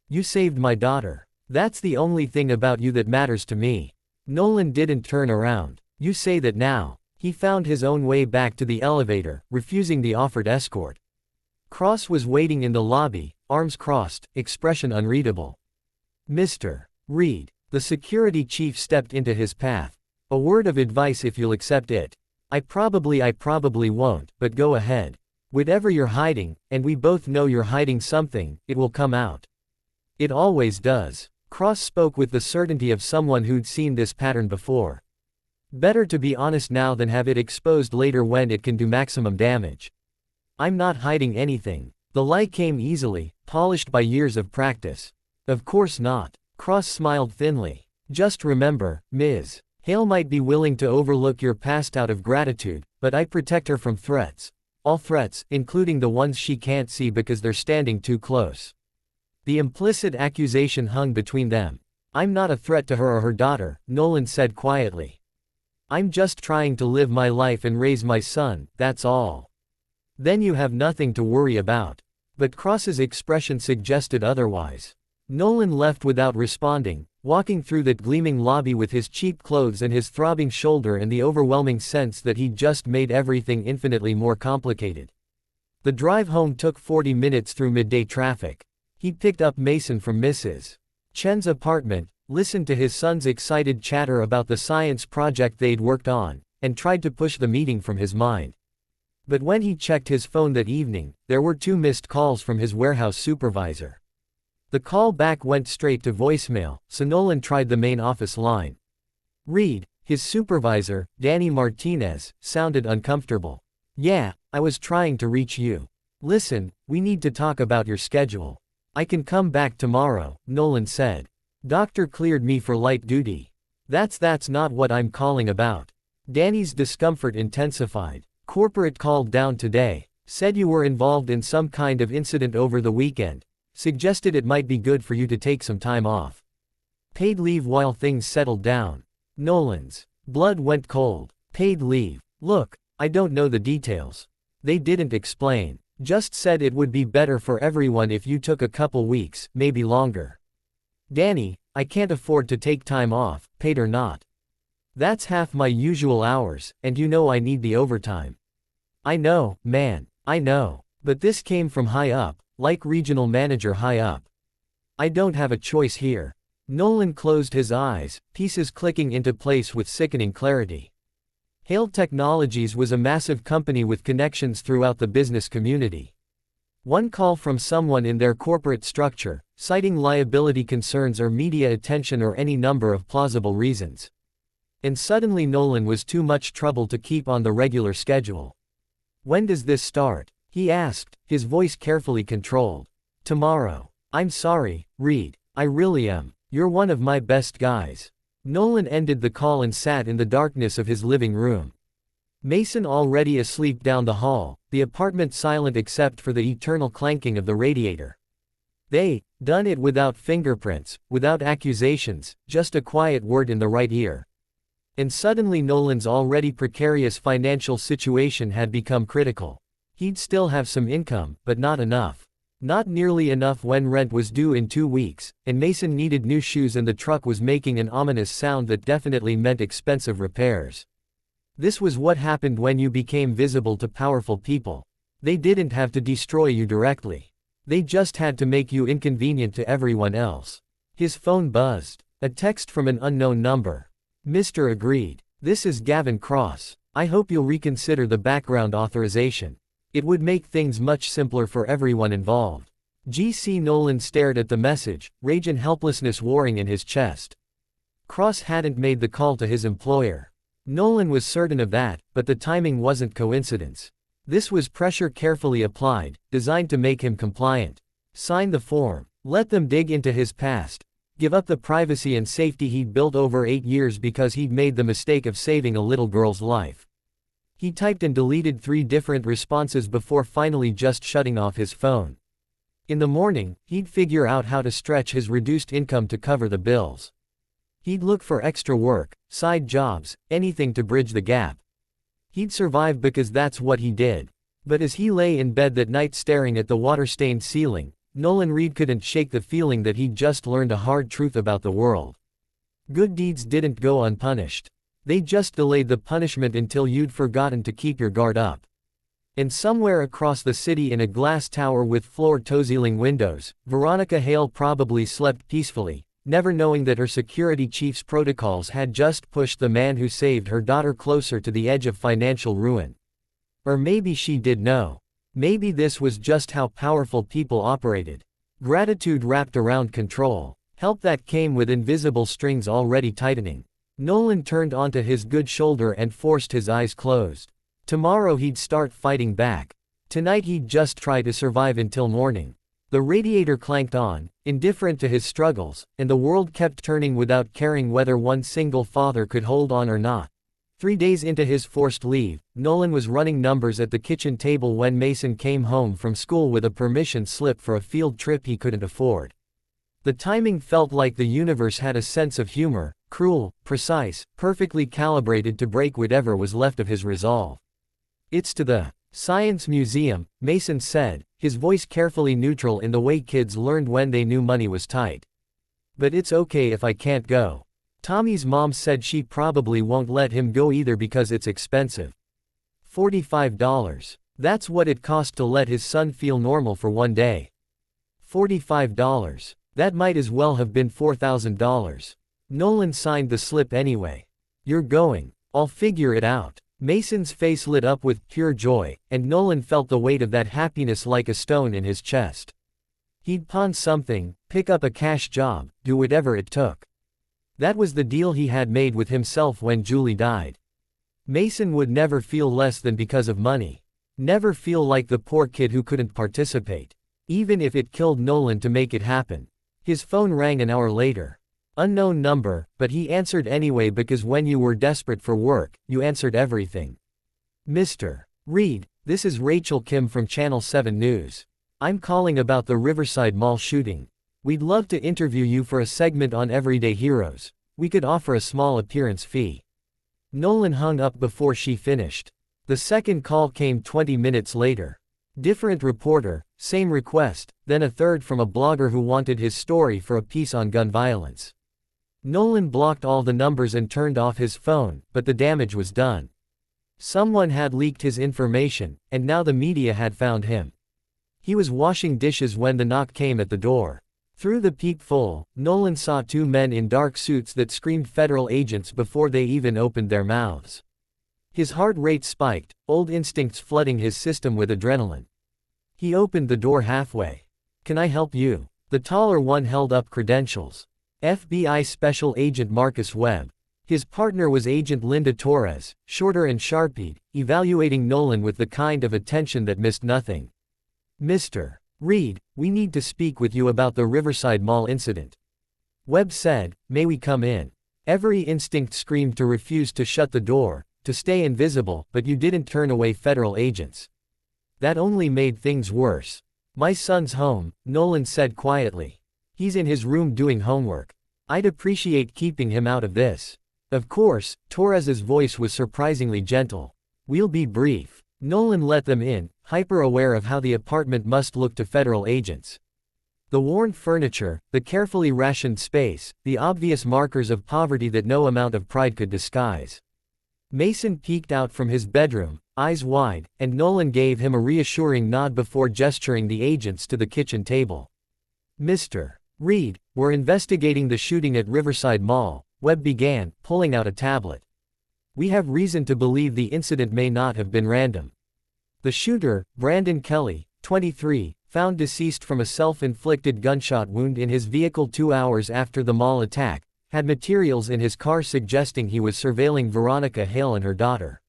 You saved my daughter. That's the only thing about you that matters to me. Nolan didn't turn around. You say that now. He found his own way back to the elevator, refusing the offered escort. Cross was waiting in the lobby, arms crossed, expression unreadable. Mr. Reed. The security chief stepped into his path. A word of advice if you'll accept it. I probably won't, but go ahead. Whatever you're hiding, and we both know you're hiding something, it will come out. It always does. Cross spoke with the certainty of someone who'd seen this pattern before. Better to be honest now than have it exposed later when it can do maximum damage. I'm not hiding anything. The lie came easily, polished by years of practice. Of course not. Cross smiled thinly. Just remember, Ms. Hale might be willing to overlook your past out of gratitude, but I protect her from threats. All threats, including the ones she can't see because they're standing too close. The implicit accusation hung between them. I'm not a threat to her or her daughter, Nolan said quietly. I'm just trying to live my life and raise my son, that's all. Then you have nothing to worry about. But Cross's expression suggested otherwise. Nolan left without responding, walking through that gleaming lobby with his cheap clothes and his throbbing shoulder and the overwhelming sense that he'd just made everything infinitely more complicated. The drive home took 40 minutes through midday traffic. He picked up Mason from Mrs. Chen's apartment, listened to his son's excited chatter about the science project they'd worked on, and tried to push the meeting from his mind. But when he checked his phone that evening, there were 2 missed calls from his warehouse supervisor. The call back went straight to voicemail, so Nolan tried the main office line. Reed, his supervisor, Danny Martinez, sounded uncomfortable. Yeah, I was trying to reach you. Listen, we need to talk about your schedule. I can come back tomorrow, Nolan said. Doctor cleared me for light duty. That's not what I'm calling about. Danny's discomfort intensified. Corporate called down today, said you were involved in some kind of incident over the weekend. Suggested it might be good for you to take some time off. Paid leave while things settled down. Nolan's blood went cold. Paid leave. Look, I don't know the details. They didn't explain. Just said it would be better for everyone if you took a couple weeks, maybe longer. Danny, I can't afford to take time off, paid or not. That's half my usual hours, and you know I need the overtime. I know, man, I know. But this came from high up, like regional manager high up. I don't have a choice here. Nolan closed his eyes, pieces clicking into place with sickening clarity. Hail Technologies was a massive company with connections throughout the business community. One call from someone in their corporate structure, citing liability concerns or media attention or any number of plausible reasons. And suddenly Nolan was too much trouble to keep on the regular schedule. When does this start? He asked, his voice carefully controlled. Tomorrow. I'm sorry, Reed. I really am. You're one of my best guys. Nolan ended the call and sat in the darkness of his living room. Mason already asleep down the hall, the apartment silent except for the eternal clanking of the radiator. They done it without fingerprints, without accusations, just a quiet word in the right ear. And suddenly Nolan's already precarious financial situation had become critical. He'd still have some income, but not enough. Not nearly enough when rent was due in 2 weeks, and Mason needed new shoes and the truck was making an ominous sound that definitely meant expensive repairs. This was what happened when you became visible to powerful people. They didn't have to destroy you directly. They just had to make you inconvenient to everyone else. His phone buzzed. A text from an unknown number. Mr. Agreed. This is Gavin Cross. I hope you'll reconsider the background authorization. It would make things much simpler for everyone involved. G.C. Nolan stared at the message, rage and helplessness warring in his chest. Cross hadn't made the call to his employer. Nolan was certain of that, but the timing wasn't coincidence. This was pressure carefully applied, designed to make him compliant. Sign the form. Let them dig into his past. Give up the privacy and safety he'd built over 8 years because he'd made the mistake of saving a little girl's life. He typed and deleted 3 different responses before finally just shutting off his phone. In the morning, he'd figure out how to stretch his reduced income to cover the bills. He'd look for extra work, side jobs, anything to bridge the gap. He'd survive because that's what he did. But as he lay in bed that night staring at the water-stained ceiling, Nolan Reed couldn't shake the feeling that he'd just learned a hard truth about the world. Good deeds didn't go unpunished. They just delayed the punishment until you'd forgotten to keep your guard up. And somewhere across the city in a glass tower with floor-to-ceiling windows, Veronica Hail probably slept peacefully, never knowing that her security chief's protocols had just pushed the man who saved her daughter closer to the edge of financial ruin. Or maybe she did know. Maybe this was just how powerful people operated. Gratitude wrapped around control. Help that came with invisible strings already tightening. Nolan turned onto his good shoulder and forced his eyes closed. Tomorrow he'd start fighting back. Tonight he'd just try to survive until morning. The radiator clanked on, indifferent to his struggles, and the world kept turning without caring whether one single father could hold on or not. 3 days into his forced leave, Nolan was running numbers at the kitchen table when Mason came home from school with a permission slip for a field trip he couldn't afford. The timing felt like the universe had a sense of humor, cruel, precise, perfectly calibrated to break whatever was left of his resolve. It's to the Science Museum, Mason said, his voice carefully neutral in the way kids learned when they knew money was tight. But it's okay if I can't go. Tommy's mom said she probably won't let him go either because it's expensive. $45. That's what it cost to let his son feel normal for one day. $45. That might as well have been $4,000. Nolan signed the slip anyway. You're going. I'll figure it out. Mason's face lit up with pure joy, and Nolan felt the weight of that happiness like a stone in his chest. He'd pawn something, pick up a cash job, do whatever it took. That was the deal he had made with himself when Julie died. Mason would never feel less than because of money. Never feel like the poor kid who couldn't participate. Even if it killed Nolan to make it happen. His phone rang an hour later. Unknown number, but he answered anyway because when you were desperate for work, you answered everything. Mr. Reed, this is Rachel Kim from Channel 7 News. I'm calling about the Riverside Mall shooting. We'd love to interview you for a segment on Everyday Heroes. We could offer a small appearance fee. Nolan hung up before she finished. The second call came 20 minutes later. Different reporter, same request, then a third from a blogger who wanted his story for a piece on gun violence. Nolan blocked all the numbers and turned off his phone, but the damage was done. Someone had leaked his information, and now the media had found him. He was washing dishes when the knock came at the door. Through the peephole, Nolan saw two men in dark suits that screamed federal agents before they even opened their mouths. His heart rate spiked, old instincts flooding his system with adrenaline. He opened the door halfway. "Can I help you?" The taller one held up credentials. FBI Special Agent Marcus Webb. His partner was Agent Linda Torres, shorter and sharp-eyed, evaluating Nolan with the kind of attention that missed nothing. "Mr. Reed, we need to speak with you about the Riverside Mall incident." Webb said, "May we come in?" Every instinct screamed to refuse to shut the door, to stay invisible, but you didn't turn away federal agents. That only made things worse. "My son's home," Nolan said quietly. "He's in his room doing homework. I'd appreciate keeping him out of this." Of course, Torres's voice was surprisingly gentle. "We'll be brief." Nolan let them in, hyper-aware of how the apartment must look to federal agents. The worn furniture, the carefully rationed space, the obvious markers of poverty that no amount of pride could disguise. Mason peeked out from his bedroom, eyes wide, and Nolan gave him a reassuring nod before gesturing the agents to the kitchen table. "Mr. Reed, we're investigating the shooting at Riverside Mall," Webb began, pulling out a tablet. "We have reason to believe the incident may not have been random. The shooter, Brandon Kelly, 23, found deceased from a self-inflicted gunshot wound in his vehicle 2 hours after the mall attack, had materials in his car suggesting he was surveilling Veronica Hail and her daughter."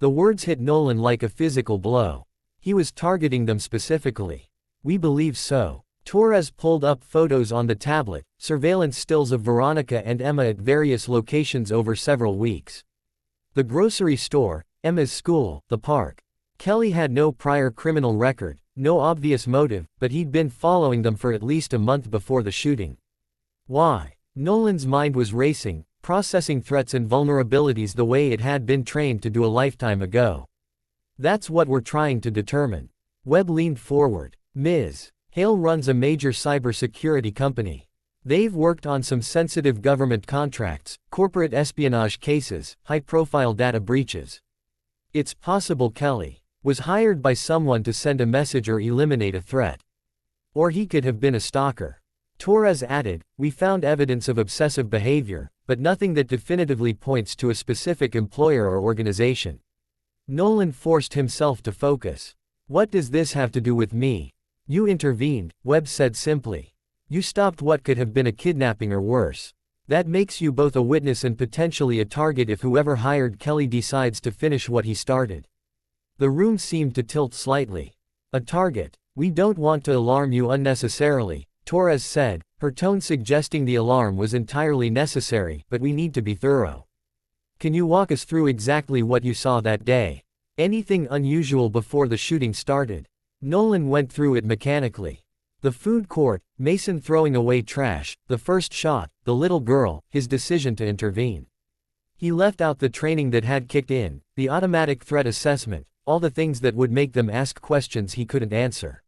The words hit Nolan like a physical blow. He was targeting them specifically. "We believe so." Torres pulled up photos on the tablet, surveillance stills of Veronica and Emma at various locations over several weeks. The grocery store, Emma's school, the park. Kelly had no prior criminal record, no obvious motive, but he'd been following them for at least a month before the shooting. Why? Nolan's mind was racing, processing threats and vulnerabilities the way it had been trained to do a lifetime ago. "That's what we're trying to determine." Webb leaned forward. "Ms. Hale runs a major cybersecurity company. They've worked on some sensitive government contracts, corporate espionage cases, high-profile data breaches. It's possible Kelly was hired by someone to send a message or eliminate a threat. Or he could have been a stalker." Torres added, "We found evidence of obsessive behavior, but nothing that definitively points to a specific employer or organization." Nolan forced himself to focus. "What does this have to do with me?" "You intervened," Webb said simply. "You stopped what could have been a kidnapping or worse. That makes you both a witness and potentially a target if whoever hired Kelly decides to finish what he started." The room seemed to tilt slightly. "A target. We don't want to alarm you unnecessarily," Torres said, her tone suggesting the alarm was entirely necessary, "but we need to be thorough. Can you walk us through exactly what you saw that day? Anything unusual before the shooting started?" Nolan went through it mechanically. The food court, Mason throwing away trash, the first shot, the little girl, his decision to intervene. He left out the training that had kicked in, the automatic threat assessment, all the things that would make them ask questions he couldn't answer.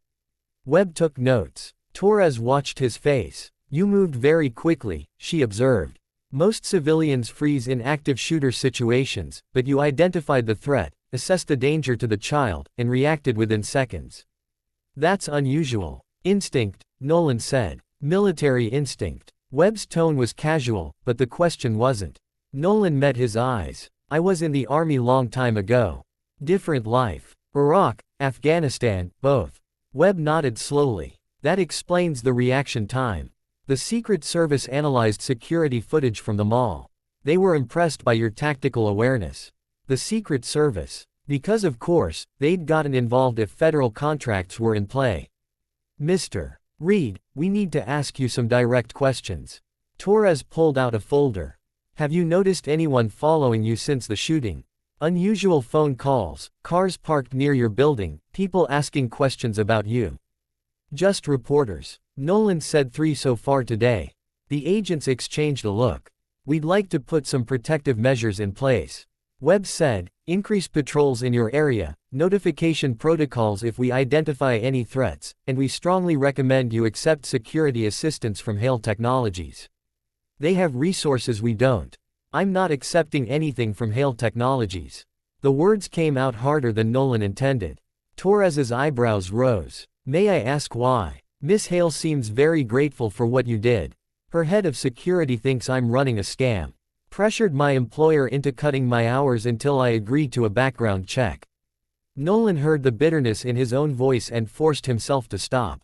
Webb took notes. Torres watched his face. "You moved very quickly," she observed. "Most civilians freeze in active shooter situations, but you identified the threat, assessed the danger to the child, and reacted within seconds. That's unusual." "Instinct," Nolan said. "Military instinct." Webb's tone was casual, but the question wasn't. Nolan met his eyes. "I was in the army long time ago. Different life. Iraq, Afghanistan, both." Webb nodded slowly. "That explains the reaction time. The Secret Service analyzed security footage from the mall. They were impressed by your tactical awareness." The Secret Service. Because of course, they'd gotten involved if federal contracts were in play. "Mr. Reed, we need to ask you some direct questions." Torres pulled out a folder. "Have you noticed anyone following you since the shooting? Unusual phone calls, cars parked near your building, people asking questions about you?" "Just reporters. Nolan said 3 so far today. The agents exchanged a look. We'd like to put some protective measures in place. Webb said, increase patrols in your area, notification protocols if we identify any threats, and we strongly recommend you accept security assistance from Hail Technologies. They have resources we don't. I'm not accepting anything from Hail Technologies. The words came out harder than Nolan intended. Torres's eyebrows rose. May I ask why? Miss Hale seems very grateful for what you did. Her head of security thinks I'm running a scam. Pressured my employer into cutting my hours until I agreed to a background check. Nolan heard the bitterness in his own voice and forced himself to stop.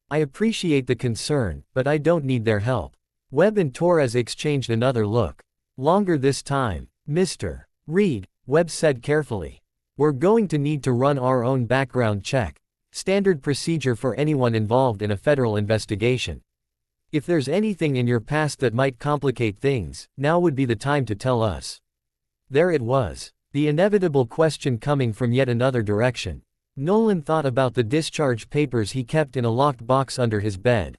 I appreciate the concern, but I don't need their help. Webb and Torres exchanged another look. Longer this time. Mr. Reed, Webb said carefully. We're going to need to run our own background check. Standard procedure for anyone involved in a federal investigation. If there's anything in your past that might complicate things, now would be the time to tell us. There it was. The inevitable question coming from yet another direction. Nolan thought about the discharge papers he kept in a locked box under his bed.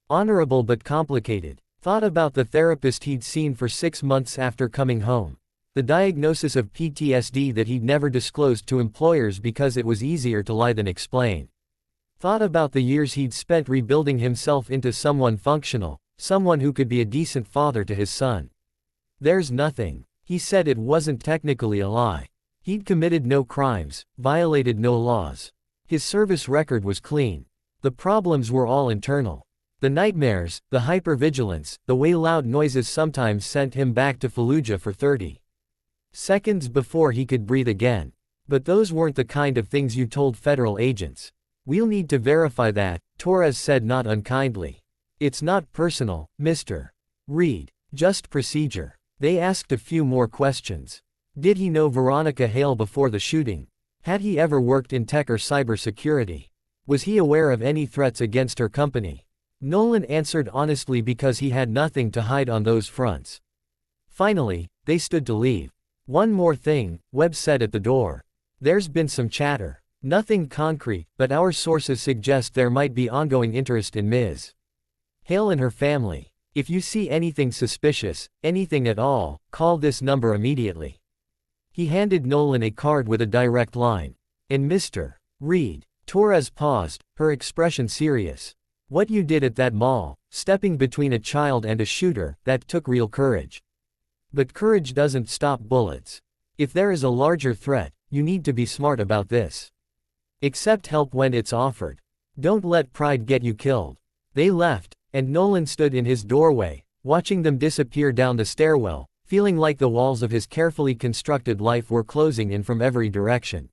Honorable but complicated. Thought about the therapist he'd seen for 6 months after coming home. The diagnosis of PTSD that he'd never disclosed to employers because it was easier to lie than explain. Thought about the years he'd spent rebuilding himself into someone functional, someone who could be a decent father to his son. There's nothing. He said it wasn't technically a lie. He'd committed no crimes, violated no laws. His service record was clean. The problems were all internal. The nightmares, the hypervigilance, the way loud noises sometimes sent him back to Fallujah for 30 seconds before he could breathe again. But those weren't the kind of things you told federal agents. We'll need to verify that, Torres said not unkindly. It's not personal, Mr. Reed. Just procedure. They asked a few more questions. Did he know Veronica Hail before the shooting? Had he ever worked in tech or cybersecurity? Was he aware of any threats against her company? Nolan answered honestly because he had nothing to hide on those fronts. Finally, they stood to leave. One more thing, Webb said at the door. There's been some chatter. Nothing concrete, but our sources suggest there might be ongoing interest in Ms. Hail and her family. If you see anything suspicious, anything at all, call this number immediately. He handed Nolan a card with a direct line. And Mr. Reed. Torres paused, her expression serious. What you did at that mall, stepping between a child and a shooter, that took real courage. But courage doesn't stop bullets. If there is a larger threat, you need to be smart about this. Accept help when it's offered. Don't let pride get you killed. They left, and Nolan stood in his doorway, watching them disappear down the stairwell, feeling like the walls of his carefully constructed life were closing in from every direction.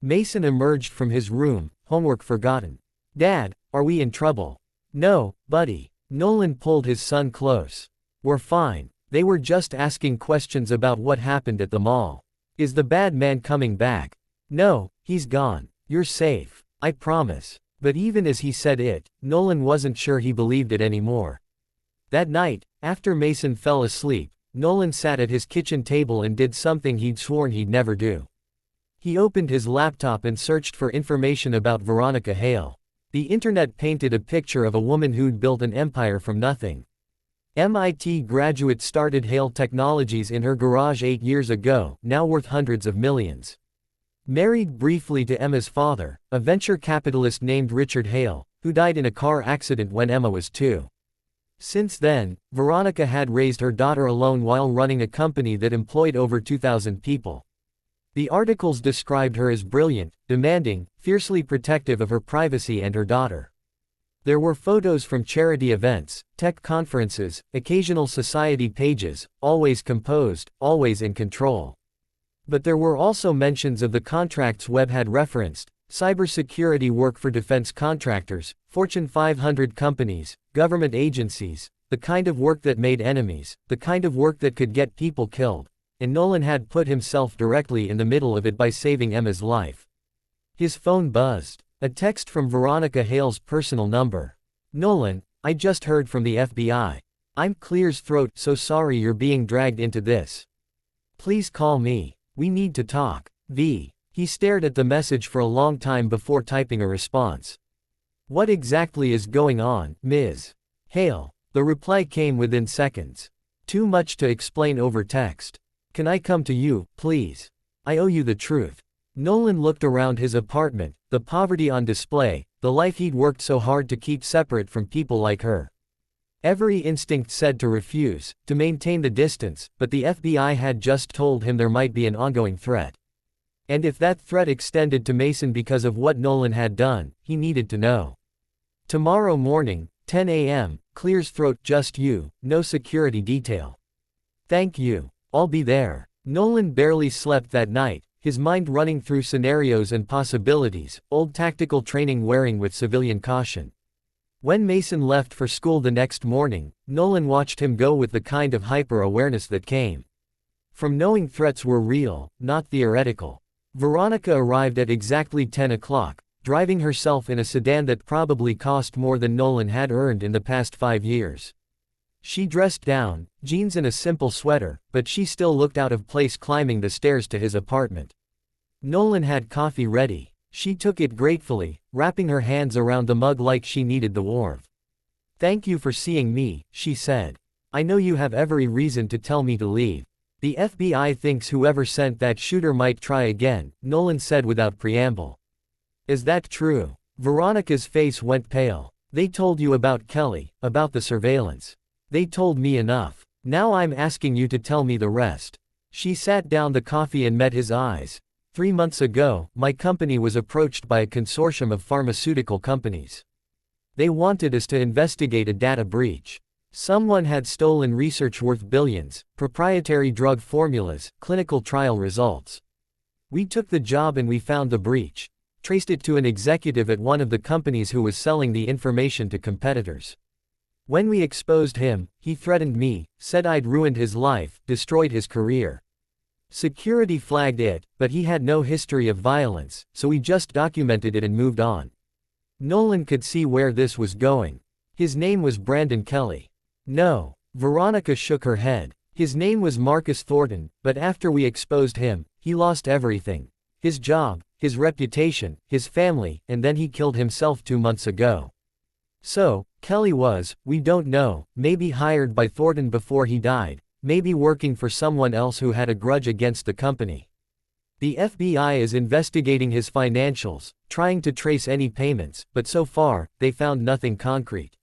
Mason emerged from his room, homework forgotten. Dad, are we in trouble? No, buddy. Nolan pulled his son close. We're fine. They were just asking questions about what happened at the mall. Is the bad man coming back? No, he's gone. You're safe. I promise. But even as he said it, Nolan wasn't sure he believed it anymore. That night, after Mason fell asleep, Nolan sat at his kitchen table and did something he'd sworn he'd never do. He opened his laptop and searched for information about Veronica Hail. The internet painted a picture of a woman who'd built an empire from nothing. MIT graduate started Hail Technologies in her garage 8 years ago, now worth hundreds of millions. Married briefly to Emma's father, a venture capitalist named Richard Hail, who died in a car accident when Emma was 2. Since then, Veronica had raised her daughter alone while running a company that employed over 2,000 people. The articles described her as brilliant, demanding, fiercely protective of her privacy and her daughter. There were photos from charity events, tech conferences, occasional society pages, always composed, always in control. But there were also mentions of the contracts Webb had referenced: cybersecurity work for defense contractors, Fortune 500 companies, government agencies, the kind of work that made enemies, the kind of work that could get people killed. And Nolan had put himself directly in the middle of it by saving Emma's life. His phone buzzed. A text from Veronica Hale's personal number. Nolan, I just heard from the FBI. I'm clear's throat, so sorry you're being dragged into this. Please call me. We need to talk. V. He stared at the message for a long time before typing a response. What exactly is going on, Ms. Hale? The reply came within seconds. Too much to explain over text. Can I come to you, please? I owe you the truth. Nolan looked around his apartment, the poverty on display, the life he'd worked so hard to keep separate from people like her. Every instinct said to refuse, to maintain the distance, but the FBI had just told him there might be an ongoing threat. And if that threat extended to Mason because of what Nolan had done, he needed to know. Tomorrow morning, 10 a.m., Clear's throat, just you, no security detail. Thank you. I'll be there. Nolan barely slept that night, his mind running through scenarios and possibilities, old tactical training wearing with civilian caution. When Mason left for school the next morning, Nolan watched him go with the kind of hyper-awareness that came from knowing threats were real, not theoretical. Veronica arrived at exactly 10 o'clock, driving herself in a sedan that probably cost more than Nolan had earned in the past 5 years. She dressed down, jeans and a simple sweater, but she still looked out of place climbing the stairs to his apartment. Nolan had coffee ready. She took it gratefully, wrapping her hands around the mug like she needed the warmth. Thank you for seeing me, she said. I know you have every reason to tell me to leave. The FBI thinks whoever sent that shooter might try again, Nolan said without preamble. Is that true? Veronica's face went pale. They told you about Kelly, about the surveillance. They told me enough. Now I'm asking you to tell me the rest. She sat down the coffee and met his eyes. 3 months ago, my company was approached by a consortium of pharmaceutical companies. They wanted us to investigate a data breach. Someone had stolen research worth billions, proprietary drug formulas, clinical trial results. We took the job and we found the breach. Traced it to an executive at one of the companies who was selling the information to competitors. When we exposed him, he threatened me, said I'd ruined his life, destroyed his career. Security flagged it, but he had no history of violence, so we just documented it and moved on. Nolan could see where this was going. His name was Brandon Kelly. No. Veronica shook her head. His name was Marcus Thornton, but after we exposed him, he lost everything. His job, his reputation, his family, and then he killed himself 2 months ago. So, Kelly was, we don't know, maybe hired by Thornton before he died. Maybe working for someone else who had a grudge against the company. The FBI is investigating his financials, trying to trace any payments, but so far, they found nothing concrete.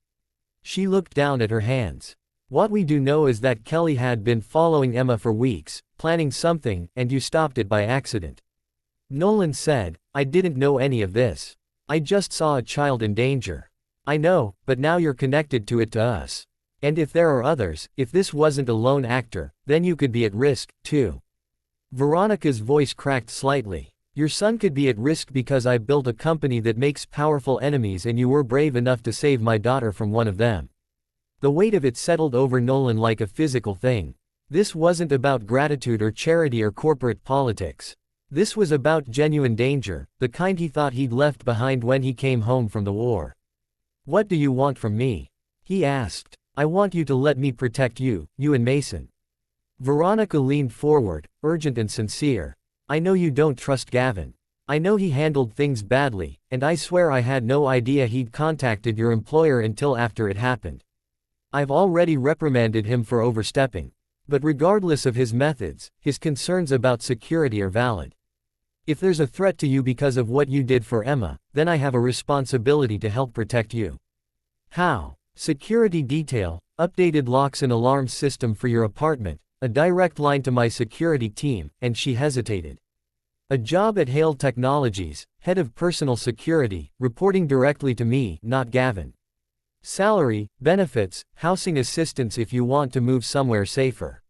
She looked down at her hands. What we do know is that Kelly had been following Emma for weeks, planning something, and you stopped it by accident. Nolan said, I didn't know any of this. I just saw a child in danger. I know, but now you're connected to it to us. And if there are others, if this wasn't a lone actor, then you could be at risk, too. Veronica's voice cracked slightly. Your son could be at risk because I built a company that makes powerful enemies and you were brave enough to save my daughter from one of them. The weight of it settled over Nolan like a physical thing. This wasn't about gratitude or charity or corporate politics. This was about genuine danger, the kind he thought he'd left behind when he came home from the war. What do you want from me? He asked. I want you to let me protect you, you and Mason. Veronica leaned forward, urgent and sincere. I know you don't trust Gavin. I know he handled things badly, and I swear I had no idea he'd contacted your employer until after it happened. I've already reprimanded him for overstepping. But regardless of his methods, his concerns about security are valid. If there's a threat to you because of what you did for Emma, then I have a responsibility to help protect you. How? Security detail, updated locks and alarm system for your apartment, a direct line to my security team, and she hesitated. A job at Hail Technologies, head of personal security, reporting directly to me, not Gavin. Salary, benefits, housing assistance if you want to move somewhere safer.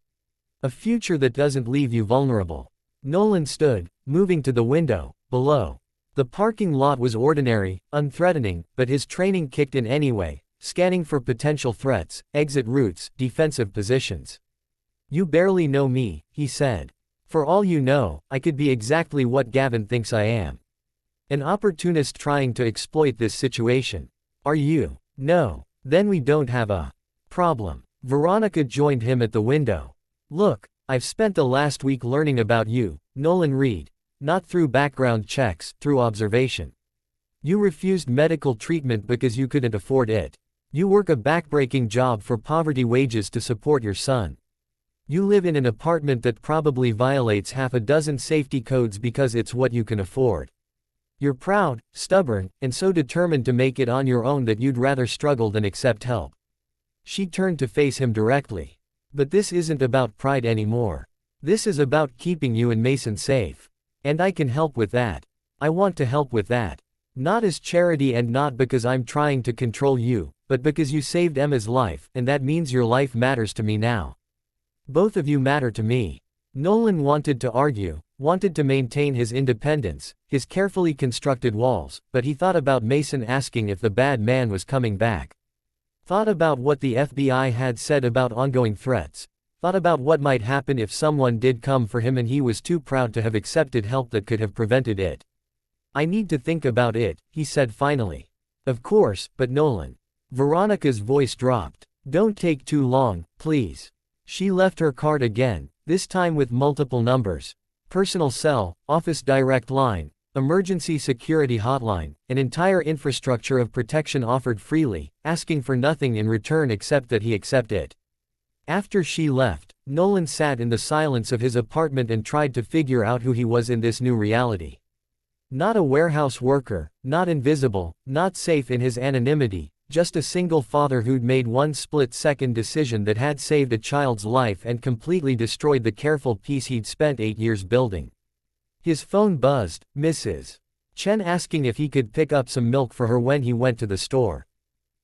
A future that doesn't leave you vulnerable. Nolan stood, moving to the window, below. The parking lot was ordinary, unthreatening, but his training kicked in anyway. Scanning for potential threats, exit routes, defensive positions. You barely know me, he said. For all you know, I could be exactly what Gavin thinks I am. An opportunist trying to exploit this situation. Are you? No. Then we don't have a problem. Veronica joined him at the window. Look, I've spent the last week learning about you, Nolan Reed. Not through background checks, through observation. You refused medical treatment because you couldn't afford it. You work a backbreaking job for poverty wages to support your son. You live in an apartment that probably violates half a dozen safety codes because it's what you can afford. You're proud, stubborn, and so determined to make it on your own that you'd rather struggle than accept help. She turned to face him directly. But this isn't about pride anymore. This is about keeping you and Mason safe. And I can help with that. I want to help with that. Not as charity and not because I'm trying to control you, but because you saved Emma's life, and that means your life matters to me now. Both of you matter to me. Nolan wanted to argue, wanted to maintain his independence, his carefully constructed walls, but he thought about Mason asking if the bad man was coming back. Thought about what the FBI had said about ongoing threats. Thought about what might happen if someone did come for him and he was too proud to have accepted help that could have prevented it. I need to think about it, he said finally. Of course, but Nolan. Veronica's voice dropped. Don't take too long, please. She left her card again, this time with multiple numbers. Personal cell, office direct line, emergency security hotline, an entire infrastructure of protection offered freely, asking for nothing in return except that he accept it. After she left, Nolan sat in the silence of his apartment and tried to figure out who he was in this new reality. Not a warehouse worker, not invisible, not safe in his anonymity, just a single father who'd made one split-second decision that had saved a child's life and completely destroyed the careful peace he'd spent 8 years building. His phone buzzed, Mrs. Chen asking if he could pick up some milk for her when he went to the store.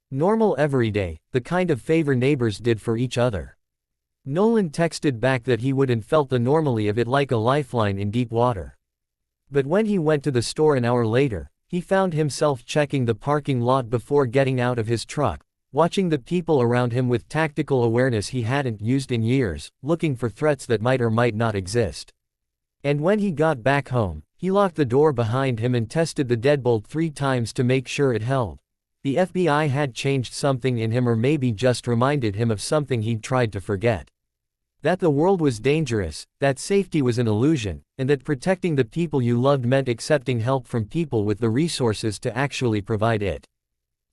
Normal everyday, the kind of favor neighbors did for each other. Nolan texted back that he wouldn't felt the normally of it like a lifeline in deep water. But when he went to the store an hour later, he found himself checking the parking lot before getting out of his truck, watching the people around him with tactical awareness he hadn't used in years, looking for threats that might or might not exist. And when he got back home, he locked the door behind him and tested the deadbolt 3 times to make sure it held. The FBI had changed something in him or maybe just reminded him of something he'd tried to forget. That the world was dangerous, that safety was an illusion, and that protecting the people you loved meant accepting help from people with the resources to actually provide it.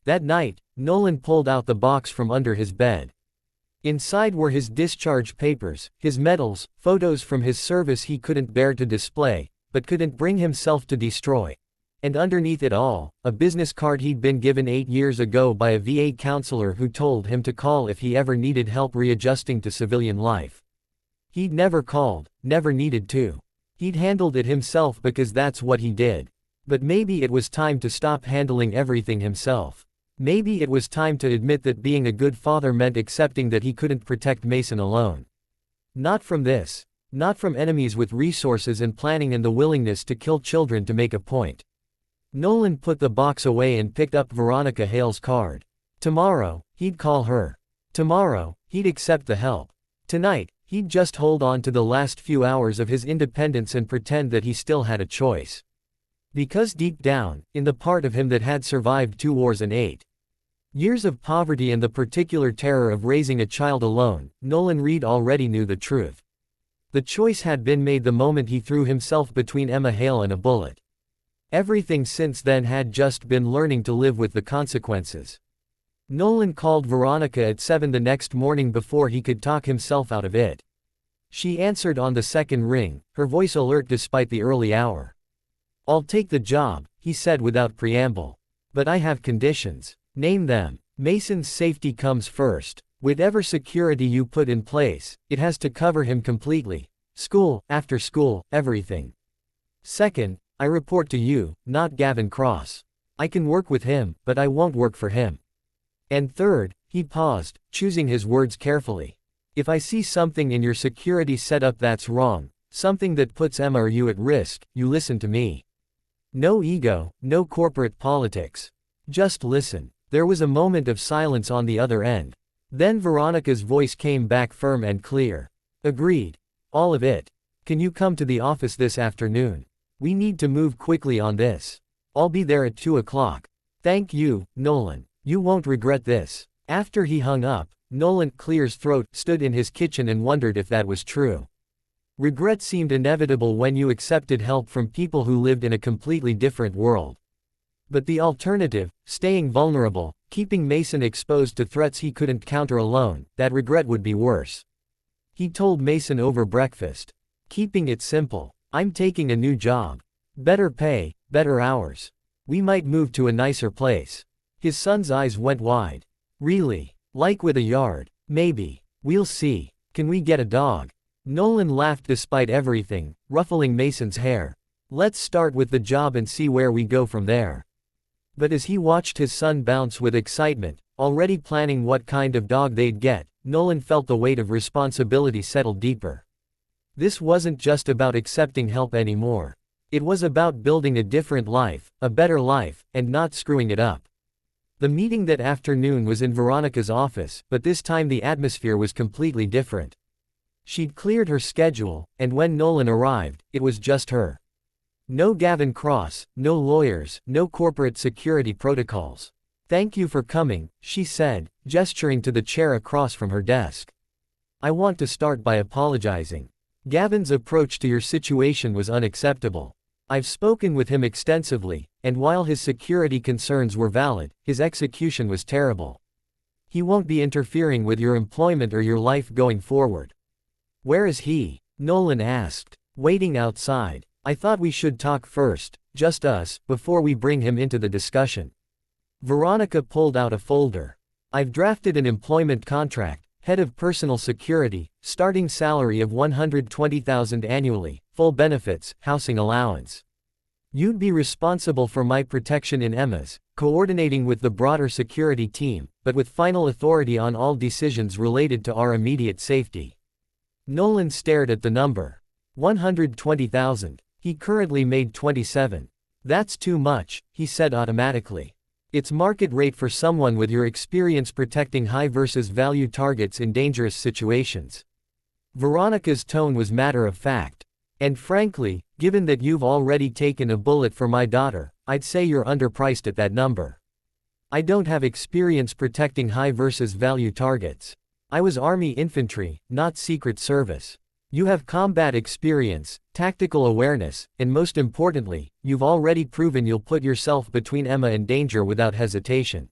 That night, Nolan pulled out the box from under his bed. Inside were his discharge papers, his medals, photos from his service he couldn't bear to display, but couldn't bring himself to destroy. And underneath it all, a business card he'd been given 8 years ago by a VA counselor who told him to call if he ever needed help readjusting to civilian life. He'd never called, never needed to. He'd handled it himself because that's what he did. But maybe it was time to stop handling everything himself. Maybe it was time to admit that being a good father meant accepting that he couldn't protect Mason alone. Not from this. Not from enemies with resources and planning and the willingness to kill children to make a point. Nolan put the box away and picked up Veronica Hale's card. Tomorrow, he'd call her. Tomorrow, he'd accept the help. Tonight, he'd just hold on to the last few hours of his independence and pretend that he still had a choice. Because deep down, in the part of him that had survived 2 wars and 8 years of poverty and the particular terror of raising a child alone, Nolan Reed already knew the truth. The choice had been made the moment he threw himself between Emma Hale and a bullet. Everything since then had just been learning to live with the consequences. Nolan called Veronica at 7 the next morning before he could talk himself out of it. She answered on the second ring, her voice alert despite the early hour. I'll take the job, he said without preamble. But I have conditions. Name them. Mason's safety comes first. Whatever security you put in place, it has to cover him completely. School, after school, everything. Second, I report to you, not Gavin Cross. I can work with him, but I won't work for him. And third, he paused, choosing his words carefully. If I see something in your security setup that's wrong, something that puts Emma or you at risk, you listen to me. No ego, no corporate politics. Just listen. There was a moment of silence on the other end. Then Veronica's voice came back firm and clear. Agreed. All of it. Can you come to the office this afternoon? We need to move quickly on this. I'll be there at 2 o'clock. Thank you, Nolan. You won't regret this. After he hung up, Nolan cleared his throat, stood in his kitchen and wondered if that was true. Regret seemed inevitable when you accepted help from people who lived in a completely different world. But the alternative, staying vulnerable, keeping Mason exposed to threats he couldn't counter alone, that regret would be worse. He told Mason over breakfast. Keeping it simple. I'm taking a new job. Better pay, better hours. We might move to a nicer place. His son's eyes went wide. Really? Like with a yard? Maybe. We'll see. Can we get a dog? Nolan laughed despite everything, ruffling Mason's hair. Let's start with the job and see where we go from there. But as he watched his son bounce with excitement, already planning what kind of dog they'd get, Nolan felt the weight of responsibility settle deeper. This wasn't just about accepting help anymore. It was about building a different life, a better life, and not screwing it up. The meeting that afternoon was in Veronica's office, but this time the atmosphere was completely different. She'd cleared her schedule, and when Nolan arrived, it was just her. No Gavin Cross, no lawyers, no corporate security protocols. Thank you for coming, she said, gesturing to the chair across from her desk. I want to start by apologizing. Gavin's approach to your situation was unacceptable. I've spoken with him extensively, and while his security concerns were valid, his execution was terrible. He won't be interfering with your employment or your life going forward. Where is he? Nolan asked. Waiting outside. I thought we should talk first, just us, before we bring him into the discussion. Veronica pulled out a folder. I've drafted an employment contract, head of personal security, starting salary of $120,000 annually, full benefits, housing allowance. You'd be responsible for my protection in Emma's, coordinating with the broader security team, but with final authority on all decisions related to our immediate safety. Nolan stared at the number. $120,000. He currently made $27,000. That's too much, he said automatically. It's market rate for someone with your experience protecting high versus value targets in dangerous situations. Veronica's tone was matter of fact. And frankly, given that you've already taken a bullet for my daughter, I'd say you're underpriced at that number. I don't have experience protecting high versus value targets. I was Army infantry, not Secret Service. You have combat experience, tactical awareness, and most importantly, you've already proven you'll put yourself between Emma and danger without hesitation.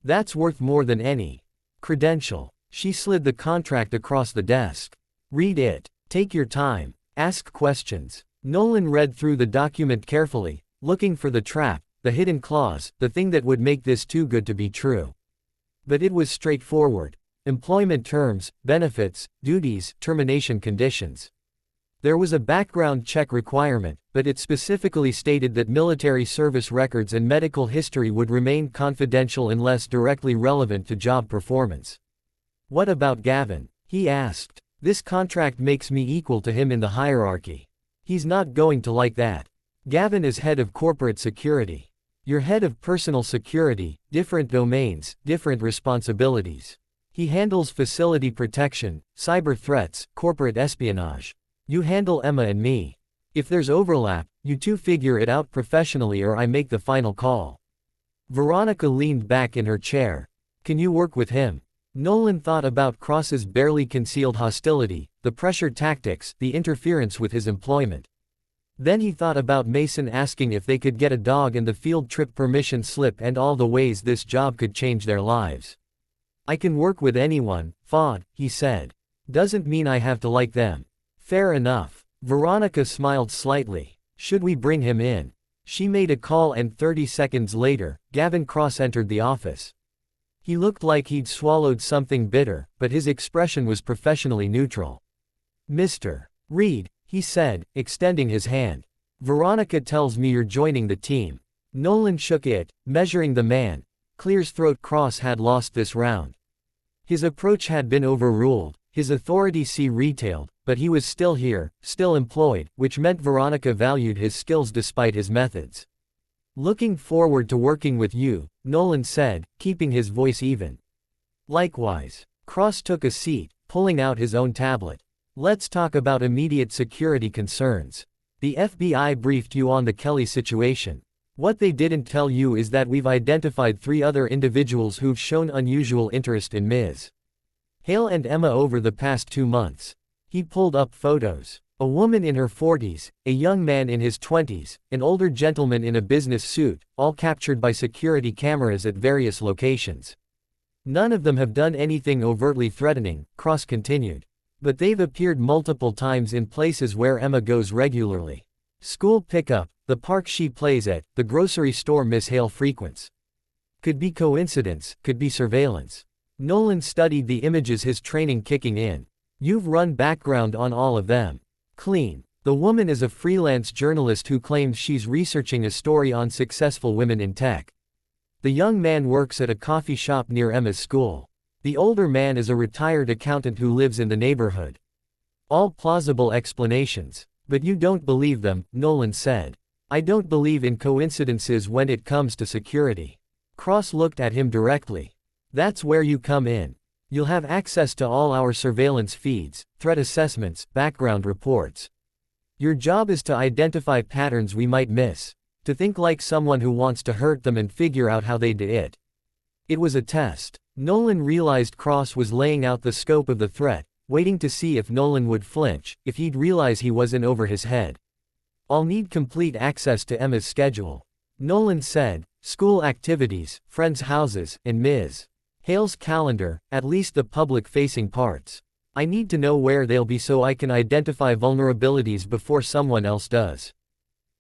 That's worth more than any credential. She slid the contract across the desk. Read it. Take your time. Ask questions. Nolan read through the document carefully, looking for the trap, the hidden clause, the thing that would make this too good to be true. But it was straightforward. Employment terms, benefits, duties, termination conditions. There was a background check requirement, but it specifically stated that military service records and medical history would remain confidential unless directly relevant to job performance. What about Gavin? He asked. This contract makes me equal to him in the hierarchy. He's not going to like that. Gavin is head of corporate security. You're head of personal security, different domains, different responsibilities. He handles facility protection, cyber threats, corporate espionage. You handle Emma and me. If there's overlap, you two figure it out professionally or I make the final call. Veronica leaned back in her chair. Can you work with him? Nolan thought about Cross's barely concealed hostility, the pressure tactics, the interference with his employment. Then he thought about Mason asking if they could get a dog and the field trip permission slip and all the ways this job could change their lives. I can work with anyone, Fod, he said. Doesn't mean I have to like them. Fair enough. Veronica smiled slightly. Should we bring him in? She made a call and 30 seconds later, Gavin Cross entered the office. He looked like he'd swallowed something bitter, but his expression was professionally neutral. Mr. Reed, he said, extending his hand. Veronica tells me you're joining the team. Nolan shook it, measuring the man. Clear's throat. Cross had lost this round. His approach had been overruled, his authority retailed, but he was still here, still employed, which meant Veronica valued his skills despite his methods. Looking forward to working with you, Nolan said, keeping his voice even. Likewise. Cross took a seat, pulling out his own tablet. Let's talk about immediate security concerns. The FBI briefed you on the Kelly situation. What they didn't tell you is that we've identified 3 other individuals who've shown unusual interest in Ms. Hail and Emma over the past 2 months. He pulled up photos. A woman in her 40s, a young man in his 20s, an older gentleman in a business suit, all captured by security cameras at various locations. None of them have done anything overtly threatening, Cross continued. But they've appeared multiple times in places where Emma goes regularly. School pickup, the park she plays at, the grocery store Miss Hale frequents. Could be coincidence, could be surveillance. Nolan studied the images, his training kicking in. You've run background on all of them. Clean. The woman is a freelance journalist who claims she's researching a story on successful women in tech. The young man works at a coffee shop near Emma's school. The older man is a retired accountant who lives in the neighborhood. All plausible explanations. But you don't believe them, Nolan said. I don't believe in coincidences when it comes to security. Cross looked at him directly. That's where you come in. You'll have access to all our surveillance feeds, threat assessments, background reports. Your job is to identify patterns we might miss, to think like someone who wants to hurt them and figure out how they did it. It was a test. Nolan realized Cross was laying out the scope of the threat, waiting to see if Nolan would flinch, if he'd realize he wasn't over his head. I'll need complete access to Emma's schedule. Nolan said, school activities, friends' houses, and Ms. Hale's calendar, at least the public-facing parts. I need to know where they'll be so I can identify vulnerabilities before someone else does.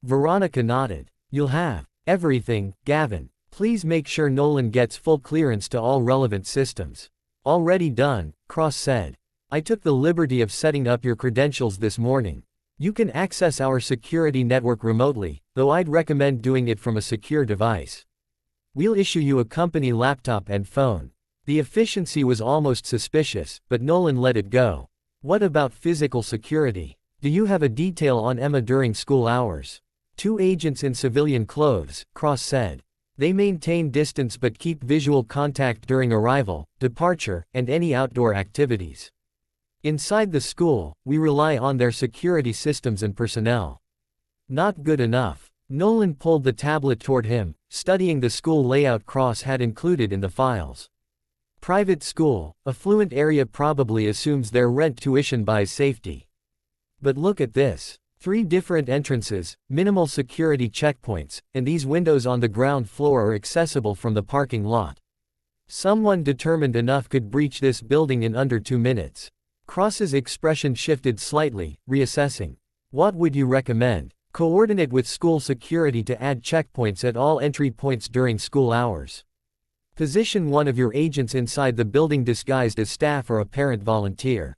Veronica nodded. You'll have everything, Gavin. Please make sure Nolan gets full clearance to all relevant systems. Already done, Cross said. I took the liberty of setting up your credentials this morning. You can access our security network remotely, though I'd recommend doing it from a secure device. We'll issue you a company laptop and phone. The efficiency was almost suspicious, but Nolan let it go. What about physical security? Do you have a detail on Emma during school hours? 2 agents in civilian clothes, Cross said. They maintain distance but keep visual contact during arrival, departure, and any outdoor activities. Inside the school, we rely on their security systems and personnel. Not good enough. Nolan pulled the tablet toward him, studying the school layout Cross had included in the files. Private school, affluent area probably assumes their rent tuition buys safety. But look at this. 3 different entrances, minimal security checkpoints, and these windows on the ground floor are accessible from the parking lot. Someone determined enough could breach this building in under 2 minutes. Cross's expression shifted slightly, reassessing. What would you recommend? Coordinate with school security to add checkpoints at all entry points during school hours. Position one of your agents inside the building disguised as staff or a parent volunteer.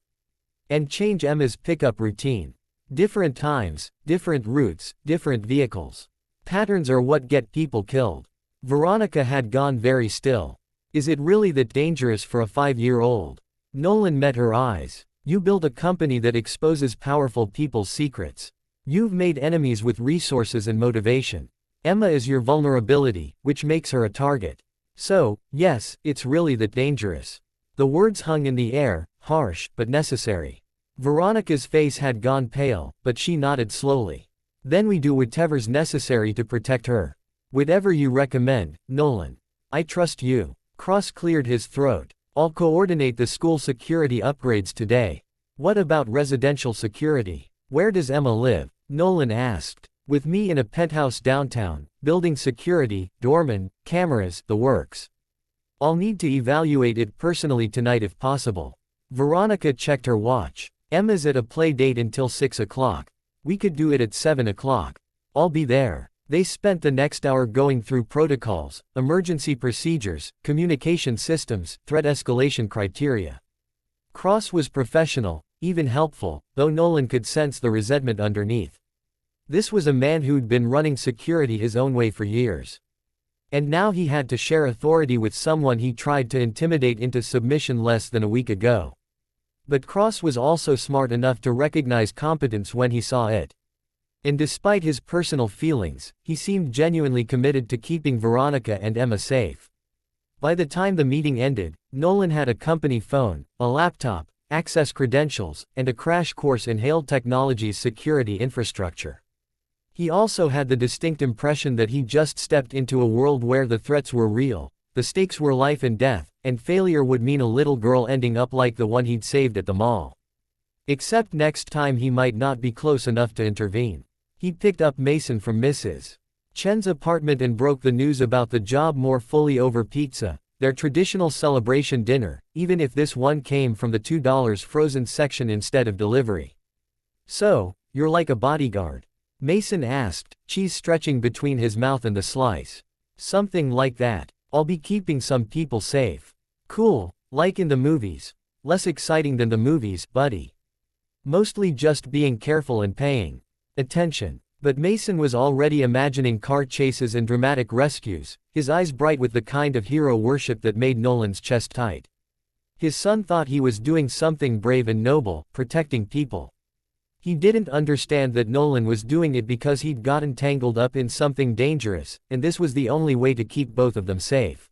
And change Emma's pickup routine. Different times, different routes, different vehicles. Patterns are what get people killed. Veronica had gone very still. Is it really that dangerous for a 5-year-old? Nolan met her eyes. You build a company that exposes powerful people's secrets. You've made enemies with resources and motivation. Emma is your vulnerability, which makes her a target. So, yes, it's really that dangerous. The words hung in the air, harsh, but necessary. Veronica's face had gone pale, but she nodded slowly. Then we do whatever's necessary to protect her. Whatever you recommend, Nolan. I trust you. Cross cleared his throat. I'll coordinate the school security upgrades today. What about residential security? Where does Emma live? Nolan asked. With me in a penthouse downtown, building security, doorman, cameras, the works. I'll need to evaluate it personally tonight if possible. Veronica checked her watch. Emma's at a play date until 6 o'clock. We could do it at 7 o'clock. I'll be there. They spent the next hour going through protocols, emergency procedures, communication systems, threat escalation criteria. Cross was professional, even helpful, though Nolan could sense the resentment underneath. This was a man who'd been running security his own way for years. And now he had to share authority with someone he tried to intimidate into submission less than a week ago. But Cross was also smart enough to recognize competence when he saw it. And despite his personal feelings, he seemed genuinely committed to keeping Veronica and Emma safe. By the time the meeting ended, Nolan had a company phone, a laptop, access credentials, and a crash course in Hail Technologies' security infrastructure. He also had the distinct impression that he just stepped into a world where the threats were real, the stakes were life and death, and failure would mean a little girl ending up like the one he'd saved at the mall. Except next time he might not be close enough to intervene. He picked up Mason from Mrs. Chen's apartment and broke the news about the job more fully over pizza, their traditional celebration dinner, even if this one came from the $2 frozen section instead of delivery. "So, you're like a bodyguard?" Mason asked, cheese stretching between his mouth and the slice. "Something like that. I'll be keeping some people safe." "Cool, like in the movies." "Less exciting than the movies, buddy. Mostly just being careful and paying attention." But Mason was already imagining car chases and dramatic rescues, his eyes bright with the kind of hero worship that made Nolan's chest tight. His son thought he was doing something brave and noble, protecting people. He didn't understand that Nolan was doing it because he'd gotten tangled up in something dangerous, and this was the only way to keep both of them safe.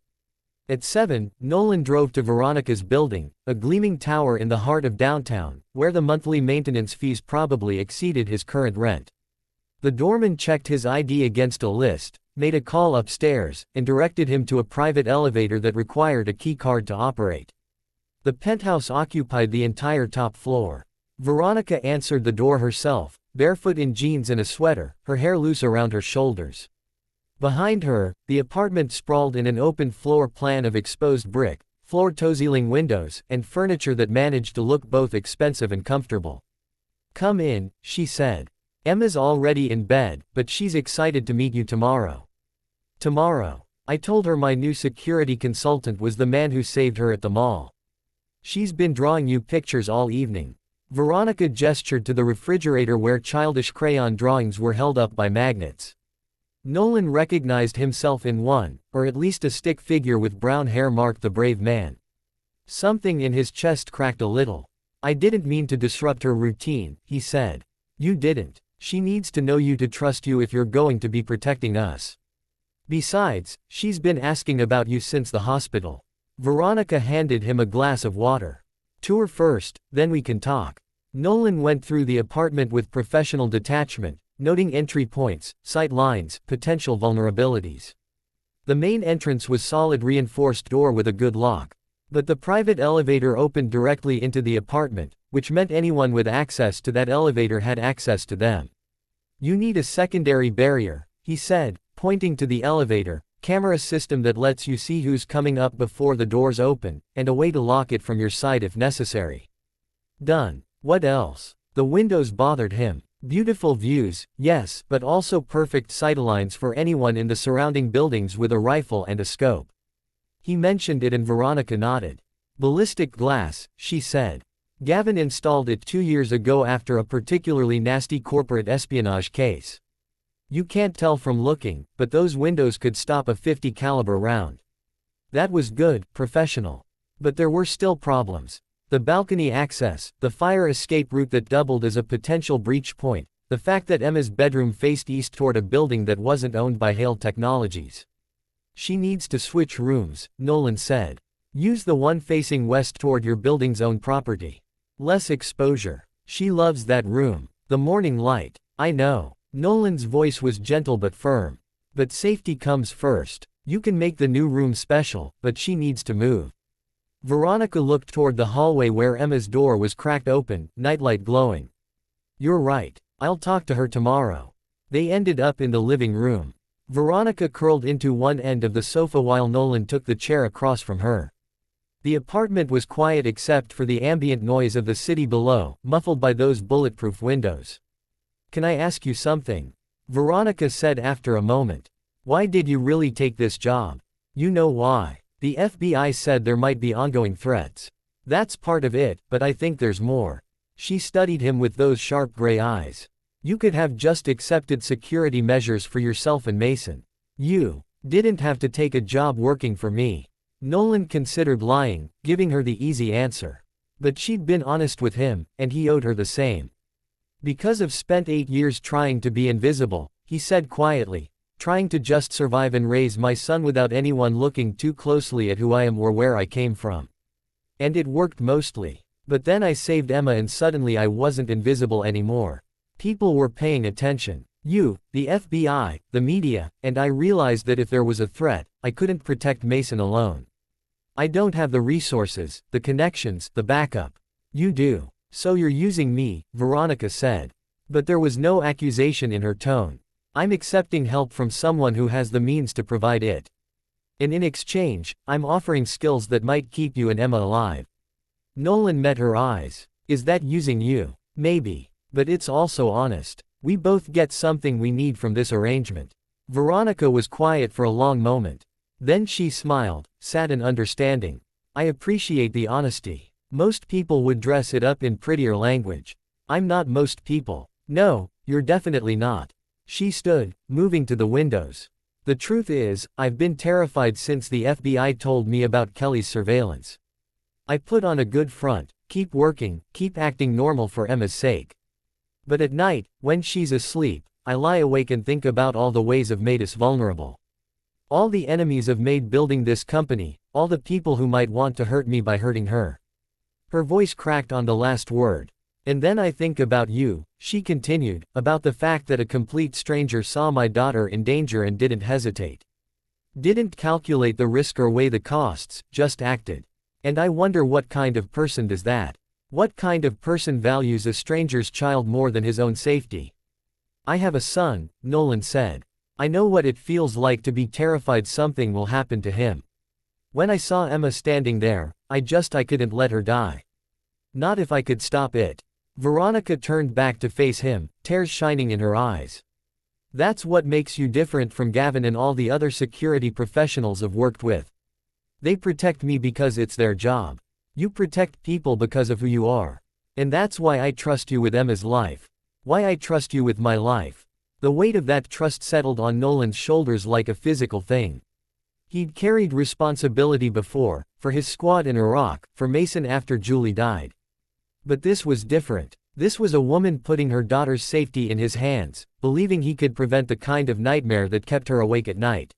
At 7, Nolan drove to Veronica's building, a gleaming tower in the heart of downtown, where the monthly maintenance fees probably exceeded his current rent. The doorman checked his ID against a list, made a call upstairs, and directed him to a private elevator that required a key card to operate. The penthouse occupied the entire top floor. Veronica answered the door herself, barefoot in jeans and a sweater, her hair loose around her shoulders. Behind her, the apartment sprawled in an open floor plan of exposed brick, floor-to-ceiling windows, and furniture that managed to look both expensive and comfortable. "Come in," she said. "Emma's already in bed, but she's excited to meet you tomorrow." "Tomorrow?" "I told her my new security consultant was the man who saved her at the mall. She's been drawing you pictures all evening." Veronica gestured to the refrigerator where childish crayon drawings were held up by magnets. Nolan recognized himself in one, or at least a stick figure with brown hair marked the brave man. Something in his chest cracked a little. "I didn't mean to disrupt her routine," he said. "You didn't. She needs to know you to trust you if you're going to be protecting us. Besides, she's been asking about you since the hospital." Veronica handed him a glass of water. "Tour first, then we can talk." Nolan went through the apartment with professional detachment, noting entry points, sight lines, potential vulnerabilities. The main entrance was solid reinforced door with a good lock. But the private elevator opened directly into the apartment, which meant anyone with access to that elevator had access to them. "You need a secondary barrier," he said, pointing to the elevator, "camera system that lets you see who's coming up before the doors open, and a way to lock it from your side if necessary." "Done. What else?" The windows bothered him. Beautiful views, yes, but also perfect sightlines for anyone in the surrounding buildings with a rifle and a scope. He mentioned it and Veronica nodded. "Ballistic glass," she said. "Gavin installed it 2 years ago after a particularly nasty corporate espionage case. You can't tell from looking, but those windows could stop a .50 caliber round." That was good, professional. But there were still problems. The balcony access, the fire escape route that doubled as a potential breach point, the fact that Emma's bedroom faced east toward a building that wasn't owned by Hail Technologies. "She needs to switch rooms," Nolan said. "Use the one facing west toward your building's own property. Less exposure. She loves that room. The morning light." "I know." Nolan's voice was gentle but firm. "But safety comes first. You can make the new room special, but she needs to move." Veronica looked toward the hallway where Emma's door was cracked open, nightlight glowing. "You're right. I'll talk to her tomorrow." They ended up in the living room. Veronica curled into one end of the sofa while Nolan took the chair across from her. The apartment was quiet except for the ambient noise of the city below, muffled by those bulletproof windows. "Can I ask you something?" Veronica said after a moment. "Why did you really take this job?" "You know why. The FBI said there might be ongoing threats." "That's part of it, but I think there's more." She studied him with those sharp gray eyes. "You could have just accepted security measures for yourself and Mason. You didn't have to take a job working for me." Nolan considered lying, giving her the easy answer. But she'd been honest with him, and he owed her the same. "Because I've spent 8 years trying to be invisible," he said quietly, "trying to just survive and raise my son without anyone looking too closely at who I am or where I came from. And it worked mostly. But then I saved Emma and suddenly I wasn't invisible anymore. People were paying attention. You, the FBI, the media, and I realized that if there was a threat, I couldn't protect Mason alone. I don't have the resources, the connections, the backup. You do. So you're using me, Veronica said. But there was no accusation in her tone. I'm accepting help from someone who has the means to provide it. And in exchange, I'm offering skills that might keep you and Emma alive. Nolan met her eyes. Is that using you? Maybe. But it's also honest. We both get something we need from this arrangement. Veronica was quiet for a long moment. Then she smiled, sad and understanding. I appreciate the honesty. Most people would dress it up in prettier language. I'm not most people. No, you're definitely not. She stood, moving to the windows. The truth is, I've been terrified since the FBI told me about Kelly's surveillance. I put on a good front, keep working, keep acting normal for Emma's sake. But at night, when she's asleep, I lie awake and think about all the ways I've made us vulnerable. All the enemies I've made building this company, all the people who might want to hurt me by hurting her. Her voice cracked on the last word. And then I think about you, she continued, about the fact that a complete stranger saw my daughter in danger and didn't hesitate. Didn't calculate the risk or weigh the costs, just acted. And I wonder what kind of person does that? What kind of person values a stranger's child more than his own safety? I have a son, Nolan said. I know what it feels like to be terrified something will happen to him. When I saw Emma standing there, I couldn't let her die. Not if I could stop it. Veronica turned back to face him, tears shining in her eyes. That's what makes you different from Gavin and all the other security professionals I've worked with. They protect me because it's their job. You protect people because of who you are. And that's why I trust you with Emma's life. Why I trust you with my life. The weight of that trust settled on Nolan's shoulders like a physical thing. He'd carried responsibility before, for his squad in Iraq, for Mason after Julie died. But this was different. This was a woman putting her daughter's safety in his hands, believing he could prevent the kind of nightmare that kept her awake at night.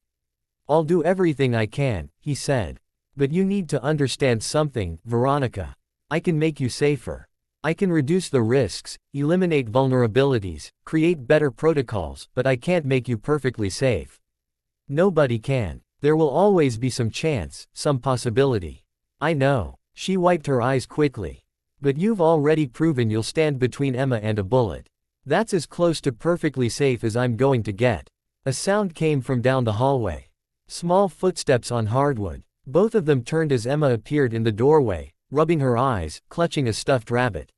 I'll do everything I can, he said. But you need to understand something, Veronica. I can make you safer. I can reduce the risks, eliminate vulnerabilities, create better protocols, but I can't make you perfectly safe. Nobody can. There will always be some chance, some possibility. I know. She wiped her eyes quickly. But you've already proven you'll stand between Emma and a bullet. That's as close to perfectly safe as I'm going to get. A sound came from down the hallway. Small footsteps on hardwood. Both of them turned as Emma appeared in the doorway, rubbing her eyes, clutching a stuffed rabbit.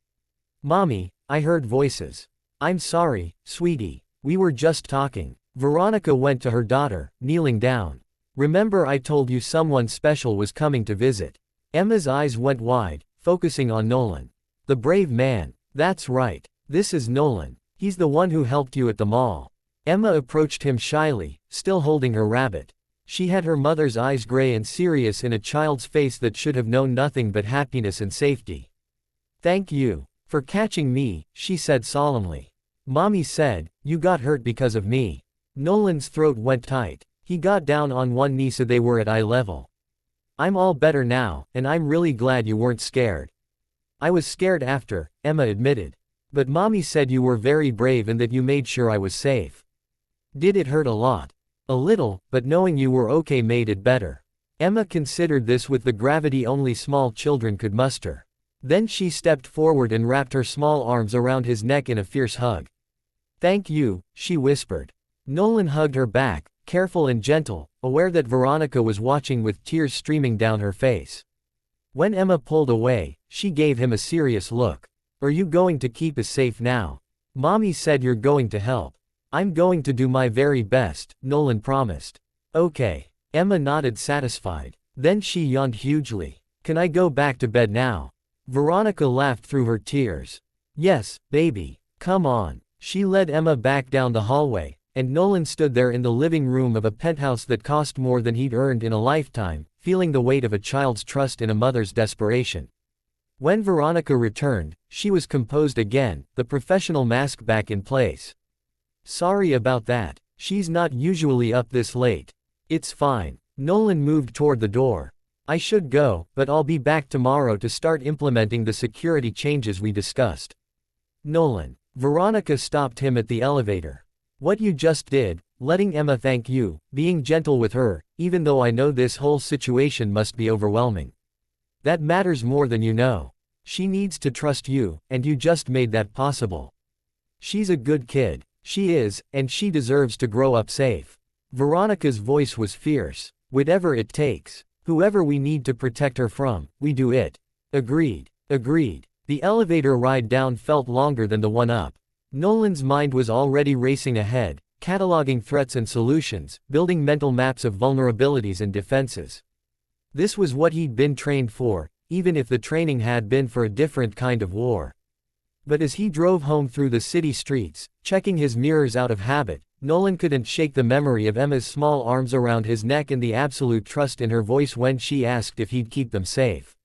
Mommy, I heard voices. I'm sorry, sweetie. We were just talking. Veronica went to her daughter, kneeling down. Remember I told you someone special was coming to visit? Emma's eyes went wide, focusing on Nolan. The brave man. That's right. This is Nolan. He's the one who helped you at the mall. Emma approached him shyly, still holding her rabbit. She had her mother's eyes gray and serious in a child's face that should have known nothing but happiness and safety. Thank you for catching me, she said solemnly. Mommy said, you got hurt because of me. Nolan's throat went tight. He got down on one knee so they were at eye level. I'm all better now, and I'm really glad you weren't scared. I was scared after, Emma admitted. But Mommy said you were very brave and that you made sure I was safe. Did it hurt a lot? A little, but knowing you were okay made it better. Emma considered this with the gravity only small children could muster. Then she stepped forward and wrapped her small arms around his neck in a fierce hug. Thank you, she whispered. Nolan hugged her back, careful and gentle, aware that Veronica was watching with tears streaming down her face. When Emma pulled away, she gave him a serious look. Are you going to keep us safe now? Mommy said you're going to help. I'm going to do my very best, Nolan promised. Okay. Emma nodded satisfied. Then she yawned hugely. Can I go back to bed now? Veronica laughed through her tears. Yes, baby. Come on. She led Emma back down the hallway, and Nolan stood there in the living room of a penthouse that cost more than he'd earned in a lifetime, feeling the weight of a child's trust in a mother's desperation. When Veronica returned, she was composed again, the professional mask back in place. Sorry about that. She's not usually up this late. It's fine. Nolan moved toward the door. I should go, but I'll be back tomorrow to start implementing the security changes we discussed. Nolan. Veronica stopped him at the elevator. What you just did, letting Emma thank you, being gentle with her, even though I know this whole situation must be overwhelming. That matters more than you know. She needs to trust you, and you just made that possible. She's a good kid. She is, and she deserves to grow up safe. Veronica's voice was fierce. Whatever it takes. Whoever we need to protect her from, we do it. Agreed. Agreed. The elevator ride down felt longer than the one up. Nolan's mind was already racing ahead, cataloging threats and solutions, building mental maps of vulnerabilities and defenses. This was what he'd been trained for, even if the training had been for a different kind of war. But as he drove home through the city streets, checking his mirrors out of habit, Nolan couldn't shake the memory of Emma's small arms around his neck and the absolute trust in her voice when she asked if he'd keep them safe.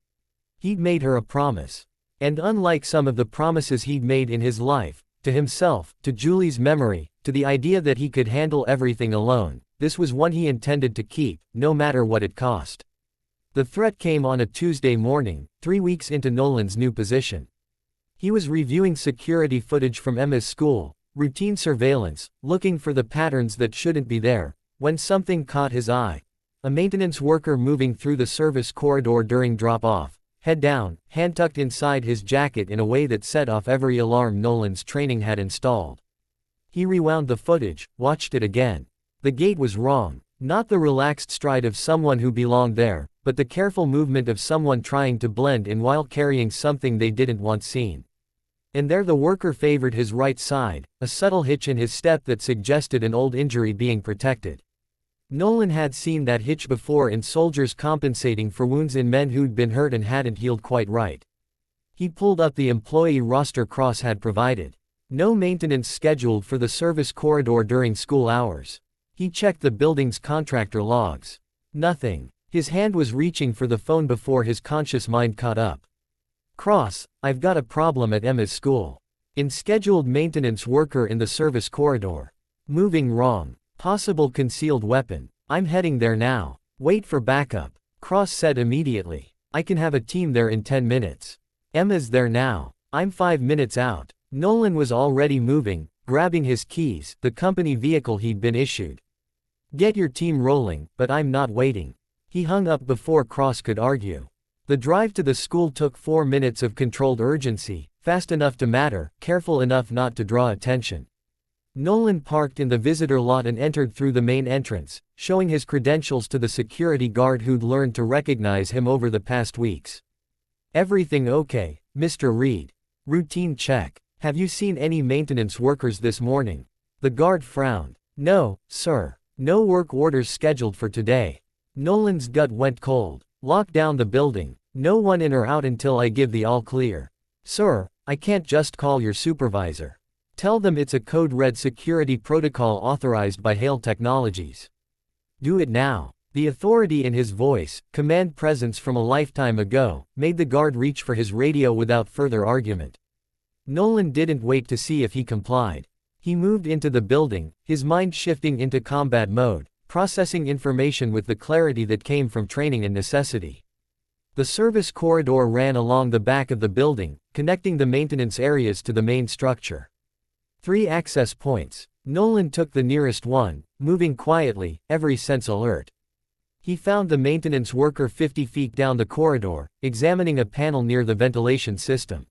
He'd made her a promise. And unlike some of the promises he'd made in his life, to himself, to Julie's memory, to the idea that he could handle everything alone, this was one he intended to keep, no matter what it cost. The threat came on a Tuesday morning, 3 weeks into Nolan's new position. He was reviewing security footage from Emma's school, routine surveillance, looking for the patterns that shouldn't be there, when something caught his eye. A maintenance worker moving through the service corridor during drop-off, head down, hand tucked inside his jacket in a way that set off every alarm Nolan's training had installed. He rewound the footage, watched it again. The gait was wrong. Not the relaxed stride of someone who belonged there, but the careful movement of someone trying to blend in while carrying something they didn't want seen. And there the worker favored his right side, a subtle hitch in his step that suggested an old injury being protected. Nolan had seen that hitch before in soldiers compensating for wounds in men who'd been hurt and hadn't healed quite right. He pulled up the employee roster Cross had provided. No maintenance scheduled for the service corridor during school hours. He checked the building's contractor logs. Nothing. His hand was reaching for the phone before his conscious mind caught up. Cross, I've got a problem at Emma's school. In scheduled maintenance worker in the service corridor. Moving wrong. Possible concealed weapon. I'm heading there now. Wait for backup. Cross said immediately. I can have a team there in 10 minutes. Emma's there now. I'm 5 minutes out. Nolan was already moving, grabbing his keys, the company vehicle he'd been issued. Get your team rolling, but I'm not waiting. He hung up before Cross could argue. The drive to the school took 4 minutes of controlled urgency, fast enough to matter, careful enough not to draw attention. Nolan parked in the visitor lot and entered through the main entrance, showing his credentials to the security guard who'd learned to recognize him over the past weeks. Everything okay, Mr. Reed? Routine check. Have you seen any maintenance workers this morning? The guard frowned. No, sir. No work orders scheduled for today. Nolan's gut went cold. Lock down the building. No one in or out until I give the all clear. Sir, I can't just call your supervisor. Tell them it's a code red security protocol authorized by Hail Technologies. Do it now. The authority in his voice, command presence from a lifetime ago, made the guard reach for his radio without further argument. Nolan didn't wait to see if he complied. He moved into the building, his mind shifting into combat mode, processing information with the clarity that came from training and necessity. The service corridor ran along the back of the building, connecting the maintenance areas to the main structure. 3 access points. Nolan took the nearest one, moving quietly, every sense alert. He found the maintenance worker 50 feet down the corridor, examining a panel near the ventilation system.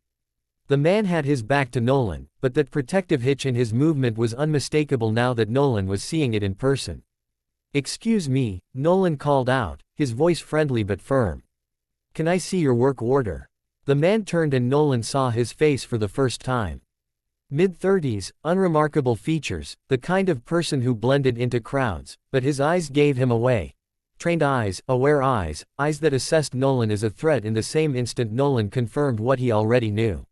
The man had his back to Nolan, but that protective hitch in his movement was unmistakable now that Nolan was seeing it in person. Excuse me, Nolan called out, his voice friendly but firm. Can I see your work order? The man turned and Nolan saw his face for the first time. Mid-30s, unremarkable features, the kind of person who blended into crowds, but his eyes gave him away. Trained eyes, aware eyes, eyes that assessed Nolan as a threat in the same instant Nolan confirmed what he already knew.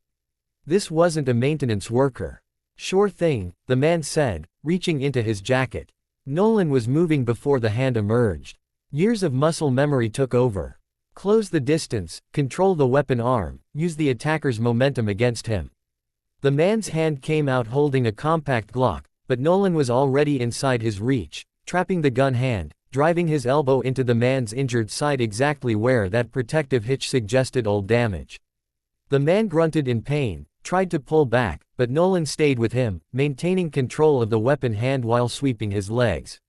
This wasn't a maintenance worker. Sure thing, the man said, reaching into his jacket. Nolan was moving before the hand emerged. Years of muscle memory took over. Close the distance, control the weapon arm, use the attacker's momentum against him. The man's hand came out holding a compact Glock, but Nolan was already inside his reach, trapping the gun hand, driving his elbow into the man's injured side exactly where that protective hitch suggested old damage. The man grunted in pain, tried to pull back, but Nolan stayed with him, maintaining control of the weapon hand while sweeping his legs.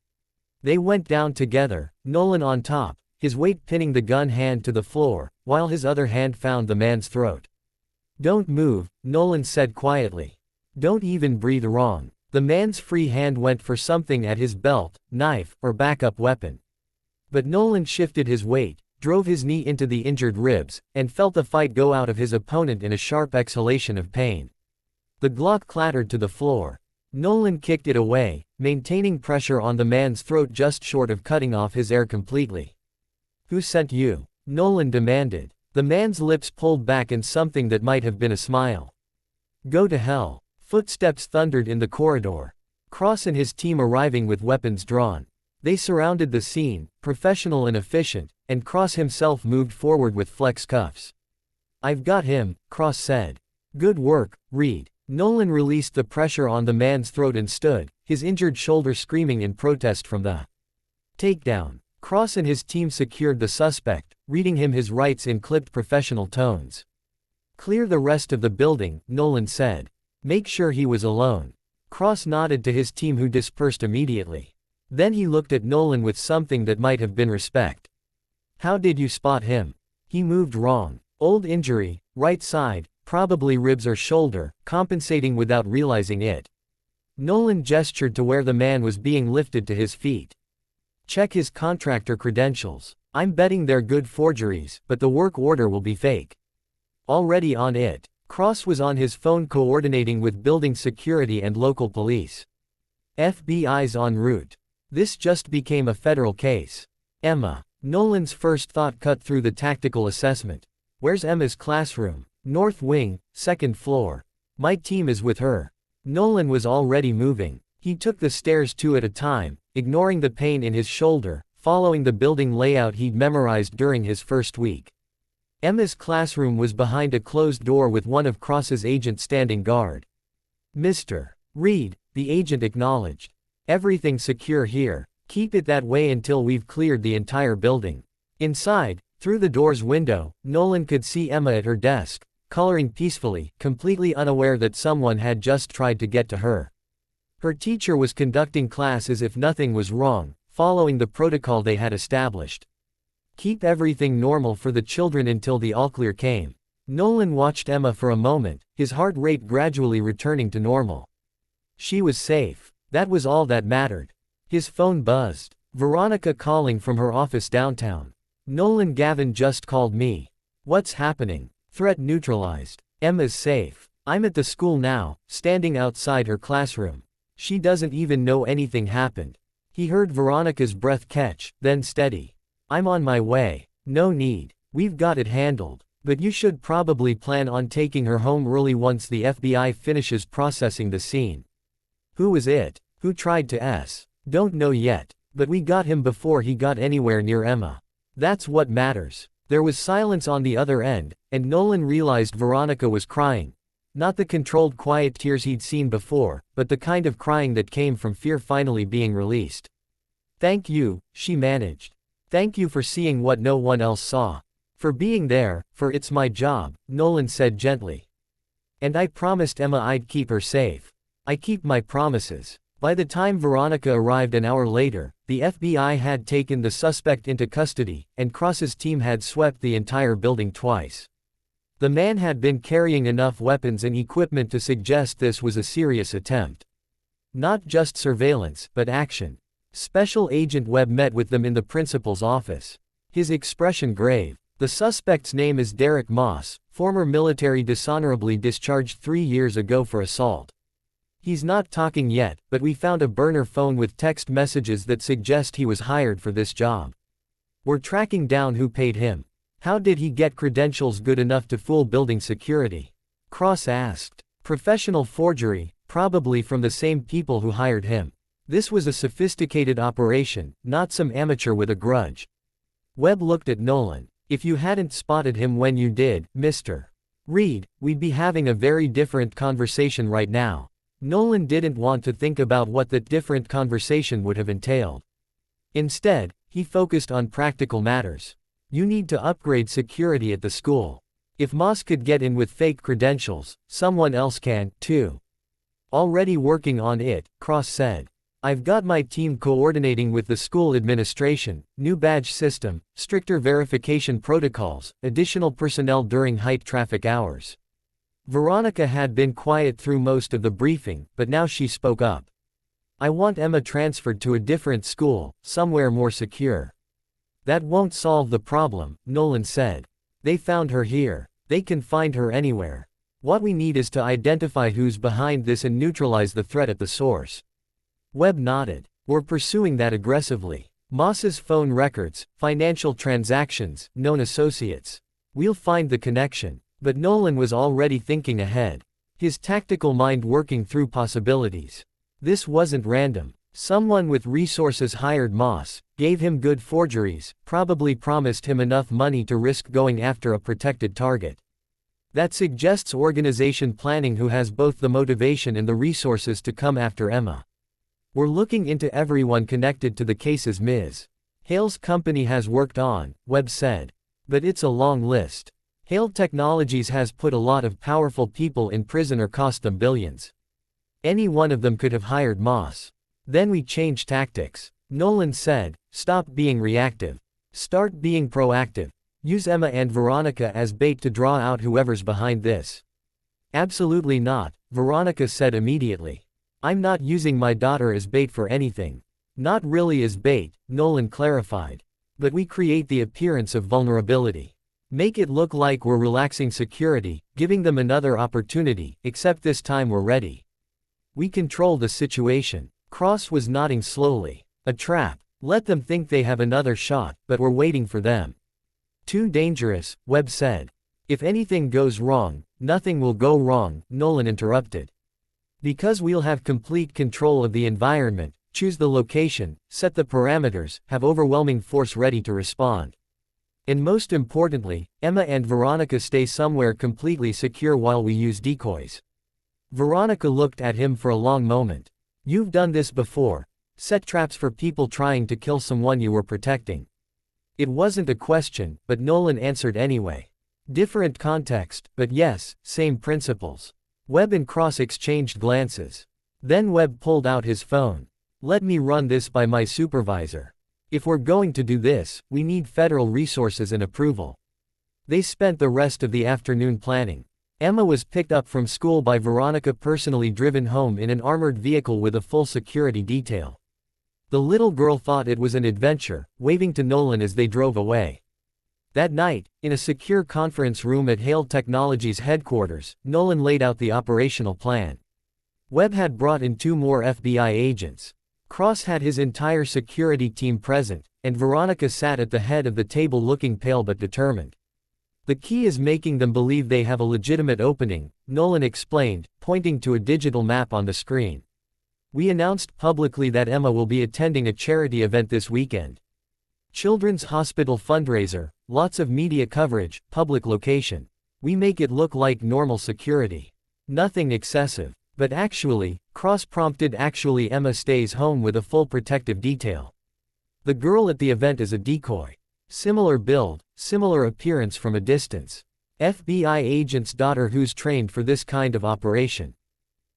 They went down together, Nolan on top, his weight pinning the gun hand to the floor, while his other hand found the man's throat. Don't move, Nolan said quietly. Don't even breathe wrong. The man's free hand went for something at his belt, knife, or backup weapon. But Nolan shifted his weight, drove his knee into the injured ribs, and felt the fight go out of his opponent in a sharp exhalation of pain. The Glock clattered to the floor. Nolan kicked it away, maintaining pressure on the man's throat just short of cutting off his air completely. Who sent you? Nolan demanded. The man's lips pulled back in something that might have been a smile. Go to hell. Footsteps thundered in the corridor. Cross and his team arriving with weapons drawn. They surrounded the scene, professional and efficient, and Cross himself moved forward with flex cuffs. I've got him, Cross said. Good work, Reed. Nolan released the pressure on the man's throat and stood, his injured shoulder screaming in protest from the takedown. Cross and his team secured the suspect, reading him his rights in clipped professional tones. Clear the rest of the building, Nolan said. Make sure he was alone. Cross nodded to his team who dispersed immediately. Then he looked at Nolan with something that might have been respect. How did you spot him? He moved wrong. Old injury, right side, probably ribs or shoulder, compensating without realizing it. Nolan gestured to where the man was being lifted to his feet. Check his contractor credentials. I'm betting they're good forgeries, but the work order will be fake. Already on it. Cross was on his phone coordinating with building security and local police. FBI's en route. This just became a federal case. Emma. Nolan's first thought cut through the tactical assessment. Where's Emma's classroom? North wing, second floor. My team is with her. Nolan was already moving. He took the stairs two at a time, ignoring the pain in his shoulder, following the building layout he'd memorized during his first week. Emma's classroom was behind a closed door with one of Cross's agents standing guard. Mr. Reed, the agent acknowledged. Everything secure here. Keep it that way until we've cleared the entire building. Inside, through the door's window, Nolan could see Emma at her desk, coloring peacefully, completely unaware that someone had just tried to get to her. Her teacher was conducting class as if nothing was wrong, following the protocol they had established. Keep everything normal for the children until the all-clear came. Nolan watched Emma for a moment, his heart rate gradually returning to normal. She was safe. That was all that mattered. His phone buzzed. Veronica calling from her office downtown. Nolan, Gavin just called me. What's happening? Threat neutralized. Emma's safe. I'm at the school now, standing outside her classroom. She doesn't even know anything happened. He heard Veronica's breath catch, then steady. I'm on my way. No need. We've got it handled. But you should probably plan on taking her home early once the FBI finishes processing the scene. Who was it? Who tried to s? Don't know yet. But we got him before he got anywhere near Emma. That's what matters. There was silence on the other end, and Nolan realized Veronica was crying. Not the controlled quiet tears he'd seen before, but the kind of crying that came from fear finally being released. Thank you, she managed. Thank you for seeing what no one else saw. For being there, for it's my job, Nolan said gently. And I promised Emma I'd keep her safe. I keep my promises. By the time Veronica arrived an hour later, the FBI had taken the suspect into custody, and Cross's team had swept the entire building twice. The man had been carrying enough weapons and equipment to suggest this was a serious attempt. Not just surveillance, but action. Special Agent Webb met with them in the principal's office. His expression grave. The suspect's name is Derek Moss, former military dishonorably discharged 3 years ago for assault. He's not talking yet, but we found a burner phone with text messages that suggest he was hired for this job. We're tracking down who paid him. How did he get credentials good enough to fool building security? Cross asked. Professional forgery, probably from the same people who hired him. This was a sophisticated operation, not some amateur with a grudge. Webb looked at Nolan. If you hadn't spotted him when you did, Mr. Reed, we'd be having a very different conversation right now. Nolan didn't want to think about what that different conversation would have entailed. Instead, he focused on practical matters. You need to upgrade security at the school. If Moss could get in with fake credentials, someone else can, too. Already working on it, Cross said. I've got my team coordinating with the school administration, new badge system, stricter verification protocols, additional personnel during height traffic hours. Veronica had been quiet through most of the briefing, but now she spoke up. I want Emma transferred to a different school, somewhere more secure. That won't solve the problem, Nolan said. They found her here. They can find her anywhere. What we need is to identify who's behind this and neutralize the threat at the source. Webb nodded. We're pursuing that aggressively. Moss's phone records, financial transactions, known associates. We'll find the connection. But Nolan was already thinking ahead. His tactical mind working through possibilities. This wasn't random. Someone with resources hired Moss, gave him good forgeries, probably promised him enough money to risk going after a protected target. That suggests organization planning who has both the motivation and the resources to come after Emma. We're looking into everyone connected to the cases Ms. Hale's company has worked on, Webb said. But it's a long list. Hale Technologies has put a lot of powerful people in prison or cost them billions. Any one of them could have hired Moss. Then we change tactics. Nolan said, stop being reactive. Start being proactive. Use Emma and Veronica as bait to draw out whoever's behind this. Absolutely not, Veronica said immediately. I'm not using my daughter as bait for anything. Not really as bait, Nolan clarified. But we create the appearance of vulnerability. Make it look like we're relaxing security, giving them another opportunity, except this time we're ready. We control the situation. Cross was nodding slowly. A trap. Let them think they have another shot, but we're waiting for them. Too dangerous, Webb said. If anything goes wrong, nothing will go wrong, Nolan interrupted. Because we'll have complete control of the environment, choose the location, set the parameters, have overwhelming force ready to respond. And most importantly, Emma and Veronica stay somewhere completely secure while we use decoys. Veronica looked at him for a long moment. You've done this before. Set traps for people trying to kill someone you were protecting. It wasn't a question, but Nolan answered anyway. Different context, but yes, same principles. Webb and Cross exchanged glances. Then Webb pulled out his phone. Let me run this by my supervisor. If we're going to do this, we need federal resources and approval. They spent the rest of the afternoon planning. Emma was picked up from school by Veronica, personally driven home in an armored vehicle with a full security detail. The little girl thought it was an adventure, waving to Nolan as they drove away. That night, in a secure conference room at Hail Technologies headquarters, Nolan laid out the operational plan. Webb had brought in 2 more FBI agents. Cross had his entire security team present, and Veronica sat at the head of the table looking pale but determined. The key is making them believe they have a legitimate opening, Nolan explained, pointing to a digital map on the screen. We announced publicly that Emma will be attending a charity event this weekend. Children's Hospital fundraiser, lots of media coverage, public location. We make it look like normal security. Nothing excessive. But actually, Cross prompted, actually Emma stays home with a full protective detail. The girl at the event is a decoy. Similar build, similar appearance from a distance. FBI agent's daughter who's trained for this kind of operation.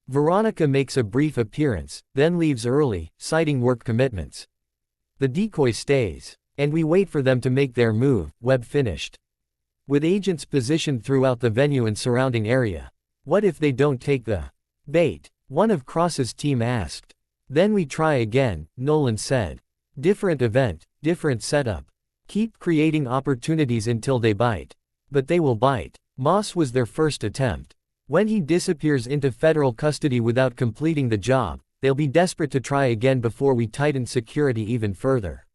Veronica makes a brief appearance, then leaves early, citing work commitments. The decoy stays. And we wait for them to make their move, Webb finished. With agents positioned throughout the venue and surrounding area. What if they don't take the bait? One of Cross's team asked. Then we try again, Nolan said. Different event, different setup. Keep creating opportunities until they bite. But they will bite. Moss was their first attempt. When he disappears into federal custody without completing the job, they'll be desperate to try again before we tighten security even further.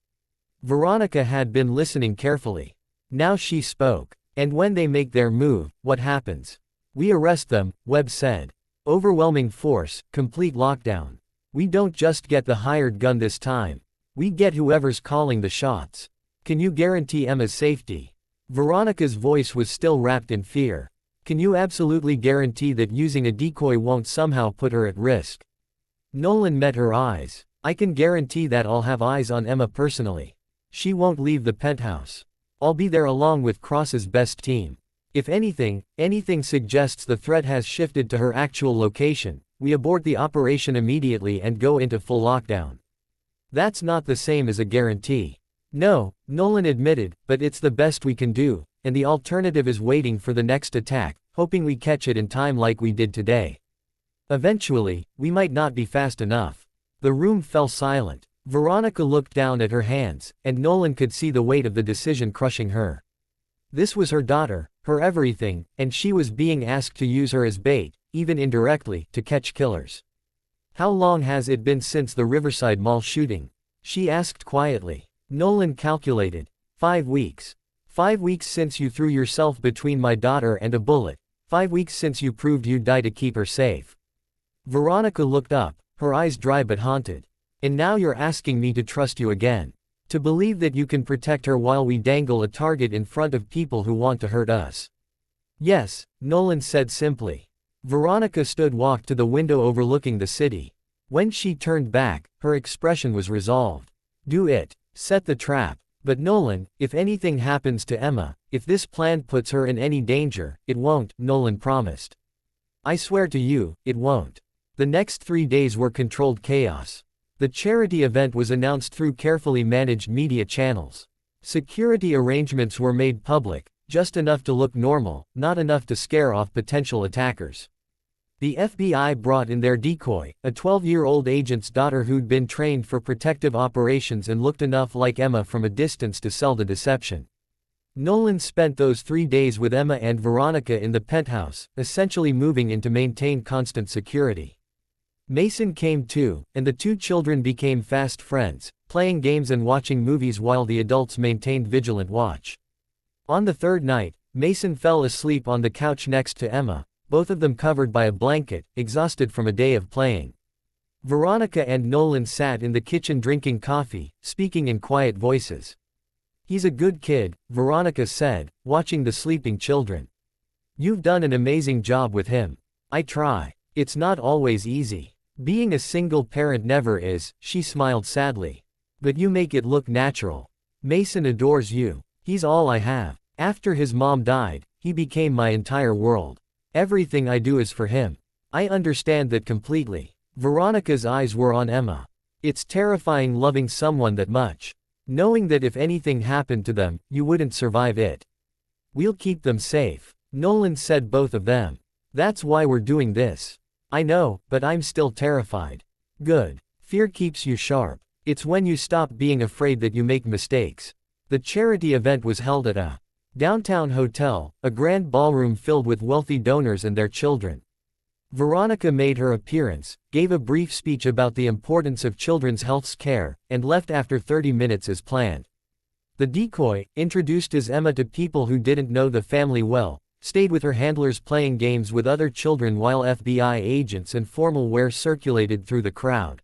Veronica had been listening carefully. Now she spoke. And when they make their move, what happens? We arrest them, Webb said. Overwhelming force, complete lockdown. We don't just get the hired gun this time. We get whoever's calling the shots. Can you guarantee Emma's safety? Veronica's voice was still wrapped in fear. Can you absolutely guarantee that using a decoy won't somehow put her at risk? Nolan met her eyes. I can guarantee that I'll have eyes on Emma personally. She won't leave the penthouse. I'll be there along with Cross's best team. If anything suggests the threat has shifted to her actual location, we abort the operation immediately and go into full lockdown. That's not the same as a guarantee. No, Nolan admitted, but it's the best we can do, and the alternative is waiting for the next attack, hoping we catch it in time like we did today. Eventually, we might not be fast enough. The room fell silent. Veronica looked down at her hands, and Nolan could see the weight of the decision crushing her. This was her daughter, her everything, and she was being asked to use her as bait, even indirectly, to catch killers. How long has it been since the Riverside Mall shooting? She asked quietly. Nolan calculated. 5 weeks. 5 weeks since you threw yourself between my daughter and a bullet. 5 weeks since you proved you'd die to keep her safe. Veronica looked up, her eyes dry but haunted. And now you're asking me to trust you again. To believe that you can protect her while we dangle a target in front of people who want to hurt us. Yes, Nolan said simply. Veronica walked to the window overlooking the city. When she turned back, her expression was resolved. Do it. Set the trap. But Nolan, if anything happens to Emma, if this plan puts her in any danger, it won't, Nolan promised. I swear to you, it won't. The next 3 days were controlled chaos. The charity event was announced through carefully managed media channels. Security arrangements were made public, just enough to look normal, not enough to scare off potential attackers. The FBI brought in their decoy, a 12-year-old agent's daughter who'd been trained for protective operations and looked enough like Emma from a distance to sell the deception. Nolan spent those 3 days with Emma and Veronica in the penthouse, essentially moving in to maintain constant security. Mason came too, and the two children became fast friends, playing games and watching movies while the adults maintained vigilant watch. On the third night, Mason fell asleep on the couch next to Emma, both of them covered by a blanket, exhausted from a day of playing. Veronica and Nolan sat in the kitchen drinking coffee, speaking in quiet voices. He's a good kid, Veronica said, watching the sleeping children. You've done an amazing job with him. I try. It's not always easy. Being a single parent never is, she smiled sadly. But you make it look natural. Mason adores you. He's all I have. After his mom died, he became my entire world. Everything I do is for him. I understand that completely. Veronica's eyes were on Emma. It's terrifying loving someone that much. Knowing that if anything happened to them, you wouldn't survive it. We'll keep them safe. Nolan said both of them. That's why we're doing this. I know, but I'm still terrified. Good. Fear keeps you sharp. It's when you stop being afraid that you make mistakes. The charity event was held at a downtown hotel, a grand ballroom filled with wealthy donors and their children. Veronica made her appearance, gave a brief speech about the importance of children's health care, and left after 30 minutes as planned. The decoy, introduced as Emma to people who didn't know the family well, stayed with her handlers playing games with other children while FBI agents and formal wear circulated through the crowd.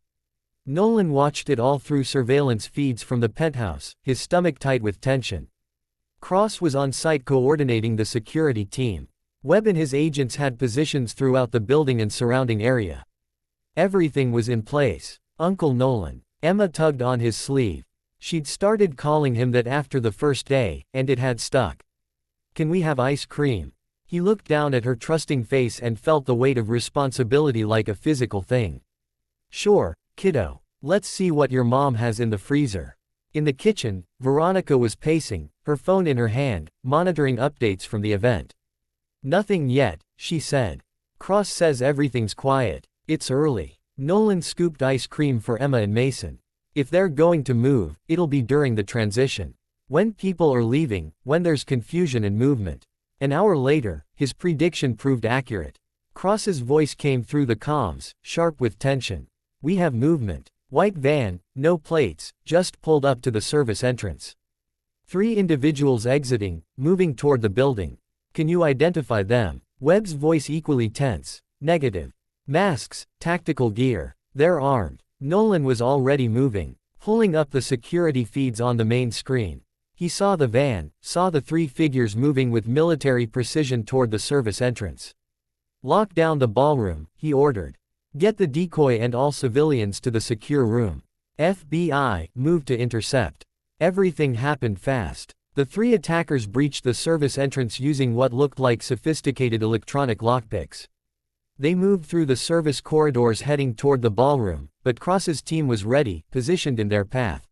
Nolan watched it all through surveillance feeds from the penthouse, his stomach tight with tension. Cross was on site coordinating the security team. Webb and his agents had positions throughout the building and surrounding area. Everything was in place. Uncle Nolan. Emma tugged on his sleeve. She'd started calling him that after the first day, and it had stuck. Can we have ice cream? He looked down at her trusting face and felt the weight of responsibility like a physical thing. Sure, kiddo. Let's see what your mom has in the freezer. In the kitchen, Veronica was pacing, her phone in her hand, monitoring updates from the event. Nothing yet, she said. Cross says everything's quiet. It's early. Nolan scooped ice cream for Emma and Mason. If they're going to move, it'll be during the transition. When people are leaving, when there's confusion and movement. An hour later, his prediction proved accurate. Cross's voice came through the comms, sharp with tension. We have movement. White van, no plates, just pulled up to the service entrance. 3 individuals exiting, moving toward the building. Can you identify them? Webb's voice equally tense. Negative. Masks, tactical gear. They're armed. Nolan was already moving, pulling up the security feeds on the main screen. He saw the van, saw the 3 figures moving with military precision toward the service entrance. Lock down the ballroom, he ordered. Get the decoy and all civilians to the secure room. FBI moved to intercept. Everything happened fast. The 3 attackers breached the service entrance using what looked like sophisticated electronic lockpicks. They moved through the service corridors heading toward the ballroom, but Cross's team was ready, positioned in their path.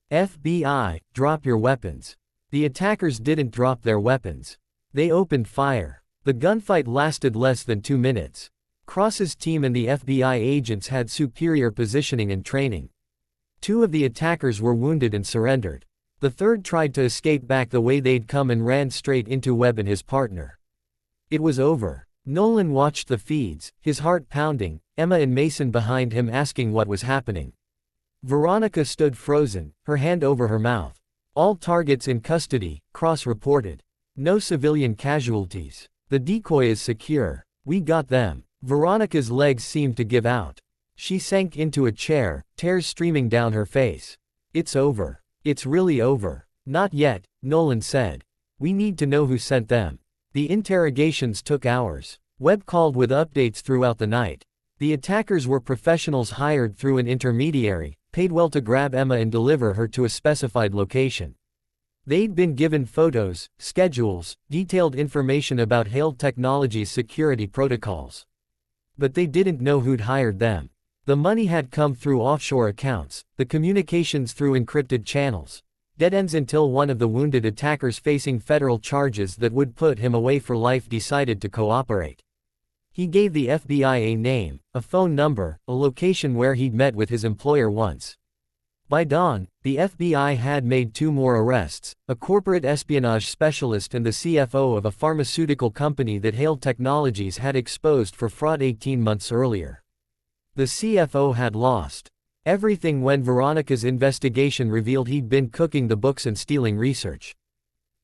FBI, drop your weapons. The attackers didn't drop their weapons. They opened fire. The gunfight lasted less than 2 minutes. Cross's team and the FBI agents had superior positioning and training. 2 of the attackers were wounded and surrendered. The third tried to escape back the way they'd come and ran straight into Webb and his partner. It was over. Nolan watched the feeds, his heart pounding, Emma and Mason behind him asking what was happening. Veronica stood frozen, her hand over her mouth. All targets in custody, Cross reported. No civilian casualties. The decoy is secure. We got them. Veronica's legs seemed to give out. She sank into a chair, tears streaming down her face. It's over. It's really over. Not yet, Nolan said. We need to know who sent them. The interrogations took hours. Webb called with updates throughout the night. The attackers were professionals hired through an intermediary, paid well to grab Emma and deliver her to a specified location. They'd been given photos, schedules, detailed information about Hail Technologies' security protocols. But they didn't know who'd hired them. The money had come through offshore accounts, the communications through encrypted channels. Dead ends until one of the wounded attackers facing federal charges that would put him away for life decided to cooperate. He gave the FBI a name, a phone number, a location where he'd met with his employer once. By dawn, the FBI had made 2 more arrests, a corporate espionage specialist and the CFO of a pharmaceutical company that Hail Technologies had exposed for fraud 18 months earlier. The CFO had lost everything when Veronica's investigation revealed he'd been cooking the books and stealing research.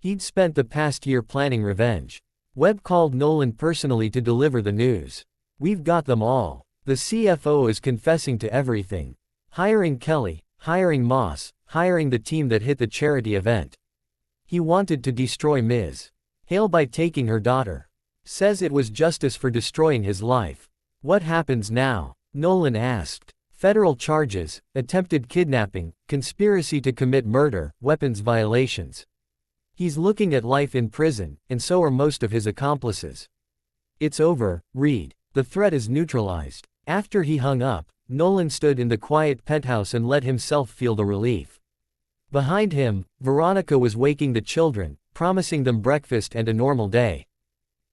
He'd spent the past year planning revenge. Webb called Nolan personally to deliver the news. We've got them all. The CFO is confessing to everything. Hiring Kelly, hiring Moss, hiring the team that hit the charity event. He wanted to destroy Ms. Hail by taking her daughter. Says it was justice for destroying his life. What happens now? Nolan asked. Federal charges, attempted kidnapping, conspiracy to commit murder, weapons violations. He's looking at life in prison, and so are most of his accomplices. It's over, Reed. The threat is neutralized. After he hung up, Nolan stood in the quiet penthouse and let himself feel the relief. Behind him, Veronica was waking the children, promising them breakfast and a normal day.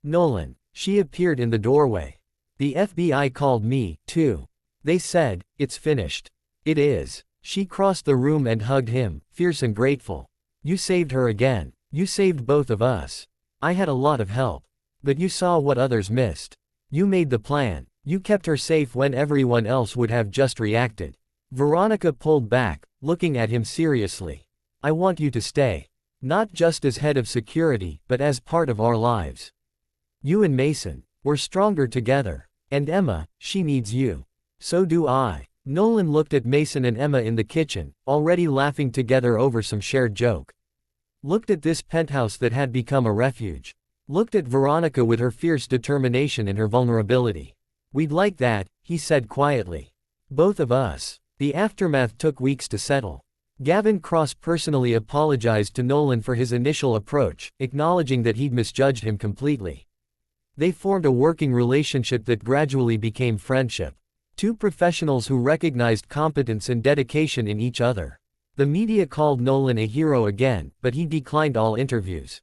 Nolan. She appeared in the doorway. The FBI called me, too. They said, it's finished. It is. She crossed the room and hugged him, fierce and grateful. You saved her again. You saved both of us. I had a lot of help. But you saw what others missed. You made the plan. You kept her safe when everyone else would have just reacted. Veronica pulled back, looking at him seriously. I want you to stay. Not just as head of security, but as part of our lives. You and Mason, we're stronger together. And Emma, she needs you. So do I. Nolan looked at Mason and Emma in the kitchen, already laughing together over some shared joke. Looked at this penthouse that had become a refuge. Looked at Veronica with her fierce determination and her vulnerability. We'd like that, he said quietly. Both of us. The aftermath took weeks to settle. Gavin Cross personally apologized to Nolan for his initial approach, acknowledging that he'd misjudged him completely. They formed a working relationship that gradually became friendship. 2 professionals who recognized competence and dedication in each other. The media called Nolan a hero again, but he declined all interviews.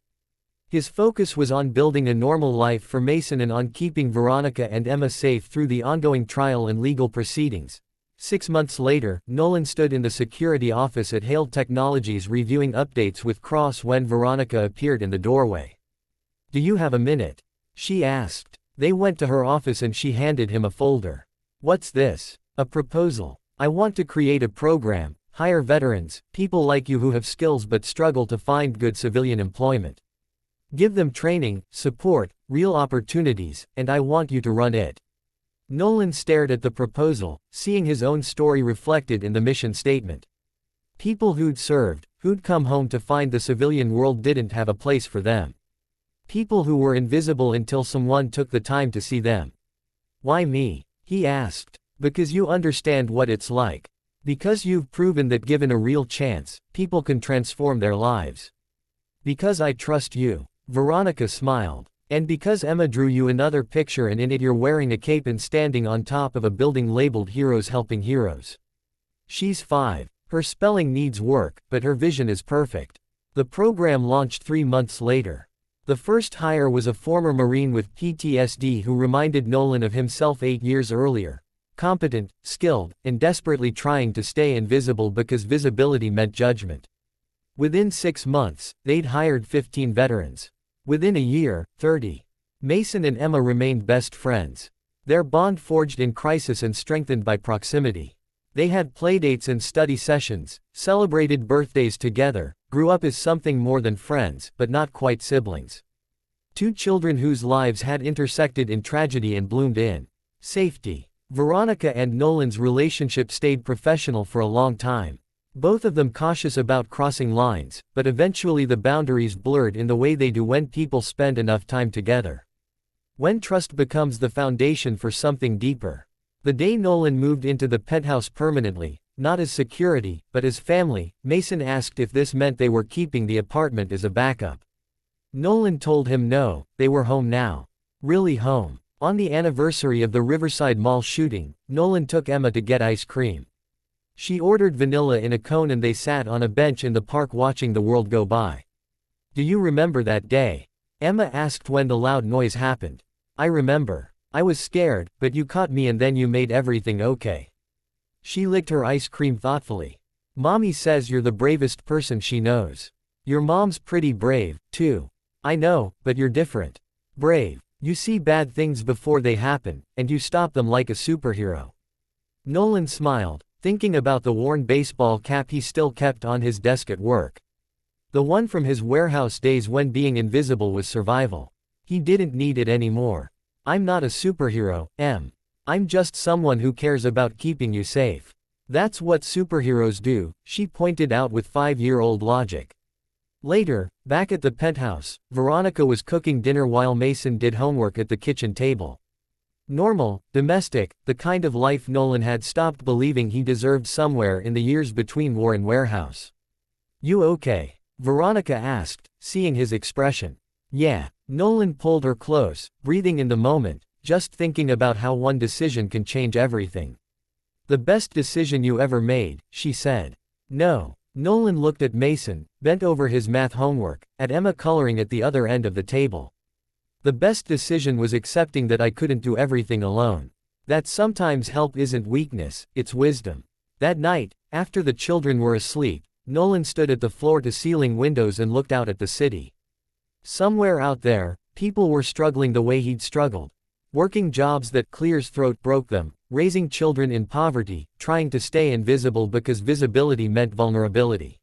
His focus was on building a normal life for Mason and on keeping Veronica and Emma safe through the ongoing trial and legal proceedings. 6 months later, Nolan stood in the security office at Hail Technologies reviewing updates with Cross when Veronica appeared in the doorway. Do you have a minute? She asked. They went to her office and she handed him a folder. What's this? A proposal. I want to create a program, hire veterans, people like you who have skills but struggle to find good civilian employment. Give them training, support, real opportunities, and I want you to run it. Nolan stared at the proposal, seeing his own story reflected in the mission statement. People who'd served, who'd come home to find the civilian world didn't have a place for them. People who were invisible until someone took the time to see them. Why me? He asked. Because you understand what it's like. Because you've proven that given a real chance, people can transform their lives. Because I trust you. Veronica smiled. And because Emma drew you another picture and in it you're wearing a cape and standing on top of a building labeled Heroes Helping Heroes. She's 5. Her spelling needs work, but her vision is perfect. The program launched 3 months later. The first hire was a former Marine with PTSD who reminded Nolan of himself 8 years earlier. Competent, skilled, and desperately trying to stay invisible because visibility meant judgment. Within 6 months, they'd hired 15 veterans. Within a year, 30. Mason and Emma remained best friends. Their bond forged in crisis and strengthened by proximity. They had playdates and study sessions, celebrated birthdays together, grew up as something more than friends, but not quite siblings. Two children whose lives had intersected in tragedy and bloomed in safety. Veronica and Nolan's relationship stayed professional for a long time. Both of them cautious about crossing lines, but eventually the boundaries blurred in the way they do when people spend enough time together. When trust becomes the foundation for something deeper. The day Nolan moved into the penthouse permanently, not as security, but as family, Mason asked if this meant they were keeping the apartment as a backup. Nolan told him no, they were home now. Really home. On the anniversary of the Riverside Mall shooting, Nolan took Emma to get ice cream. She ordered vanilla in a cone and they sat on a bench in the park watching the world go by. "Do you remember that day?" Emma asked when the loud noise happened. "I remember. I was scared, but you caught me and then you made everything okay." She licked her ice cream thoughtfully. "Mommy says you're the bravest person she knows. Your mom's pretty brave, too." "I know, but you're different. Brave. You see bad things before they happen, and you stop them like a superhero." Nolan smiled, thinking about the worn baseball cap he still kept on his desk at work. The one from his warehouse days when being invisible was survival. He didn't need it anymore. "I'm not a superhero, Em. I'm just someone who cares about keeping you safe. That's what superheroes do," she pointed out with 5-year-old logic. Later, back at the penthouse, Veronica was cooking dinner while Mason did homework at the kitchen table. Normal, domestic, the kind of life Nolan had stopped believing he deserved somewhere in the years between war and warehouse. "You okay?" Veronica asked, seeing his expression. "Yeah." Nolan pulled her close, breathing in the moment, just thinking about how one decision can change everything. "The best decision you ever made," she said. "No." Nolan looked at Mason, bent over his math homework, at Emma coloring at the other end of the table. "The best decision was accepting that I couldn't do everything alone. That sometimes help isn't weakness, it's wisdom." That night, after the children were asleep, Nolan stood at the floor-to-ceiling windows and looked out at the city. Somewhere out there, people were struggling the way he'd struggled. Working jobs that Clear's throat broke them, raising children in poverty, trying to stay invisible because visibility meant vulnerability.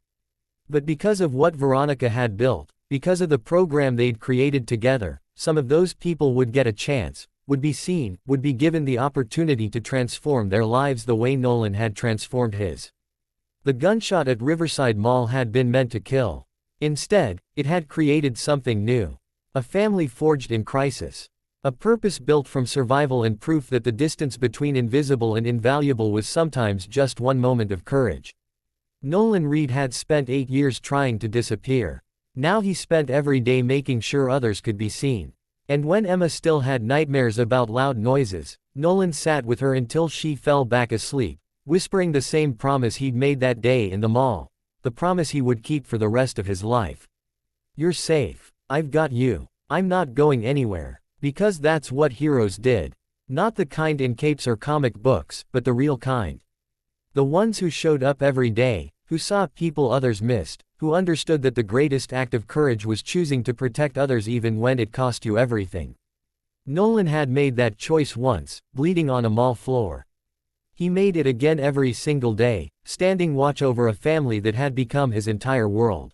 But because of what Veronica had built, because of the program they'd created together, some of those people would get a chance, would be seen, would be given the opportunity to transform their lives the way Nolan had transformed his. The gunshot at Riverside Mall had been meant to kill. Instead, it had created something new. A family forged in crisis. A purpose built from survival and proof that the distance between invisible and invaluable was sometimes just one moment of courage. Nolan Reed had spent 8 years trying to disappear. Now he spent every day making sure others could be seen. And when Emma still had nightmares about loud noises, Nolan sat with her until she fell back asleep, whispering the same promise he'd made that day in the mall. The promise he would keep for the rest of his life. "You're safe. I've got you. I'm not going anywhere." Because that's what heroes did. Not the kind in capes or comic books, but the real kind. The ones who showed up every day, who saw people others missed, who understood that the greatest act of courage was choosing to protect others even when it cost you everything. Nolan had made that choice once, bleeding on a mall floor. He made it again every single day, standing watch over a family that had become his entire world.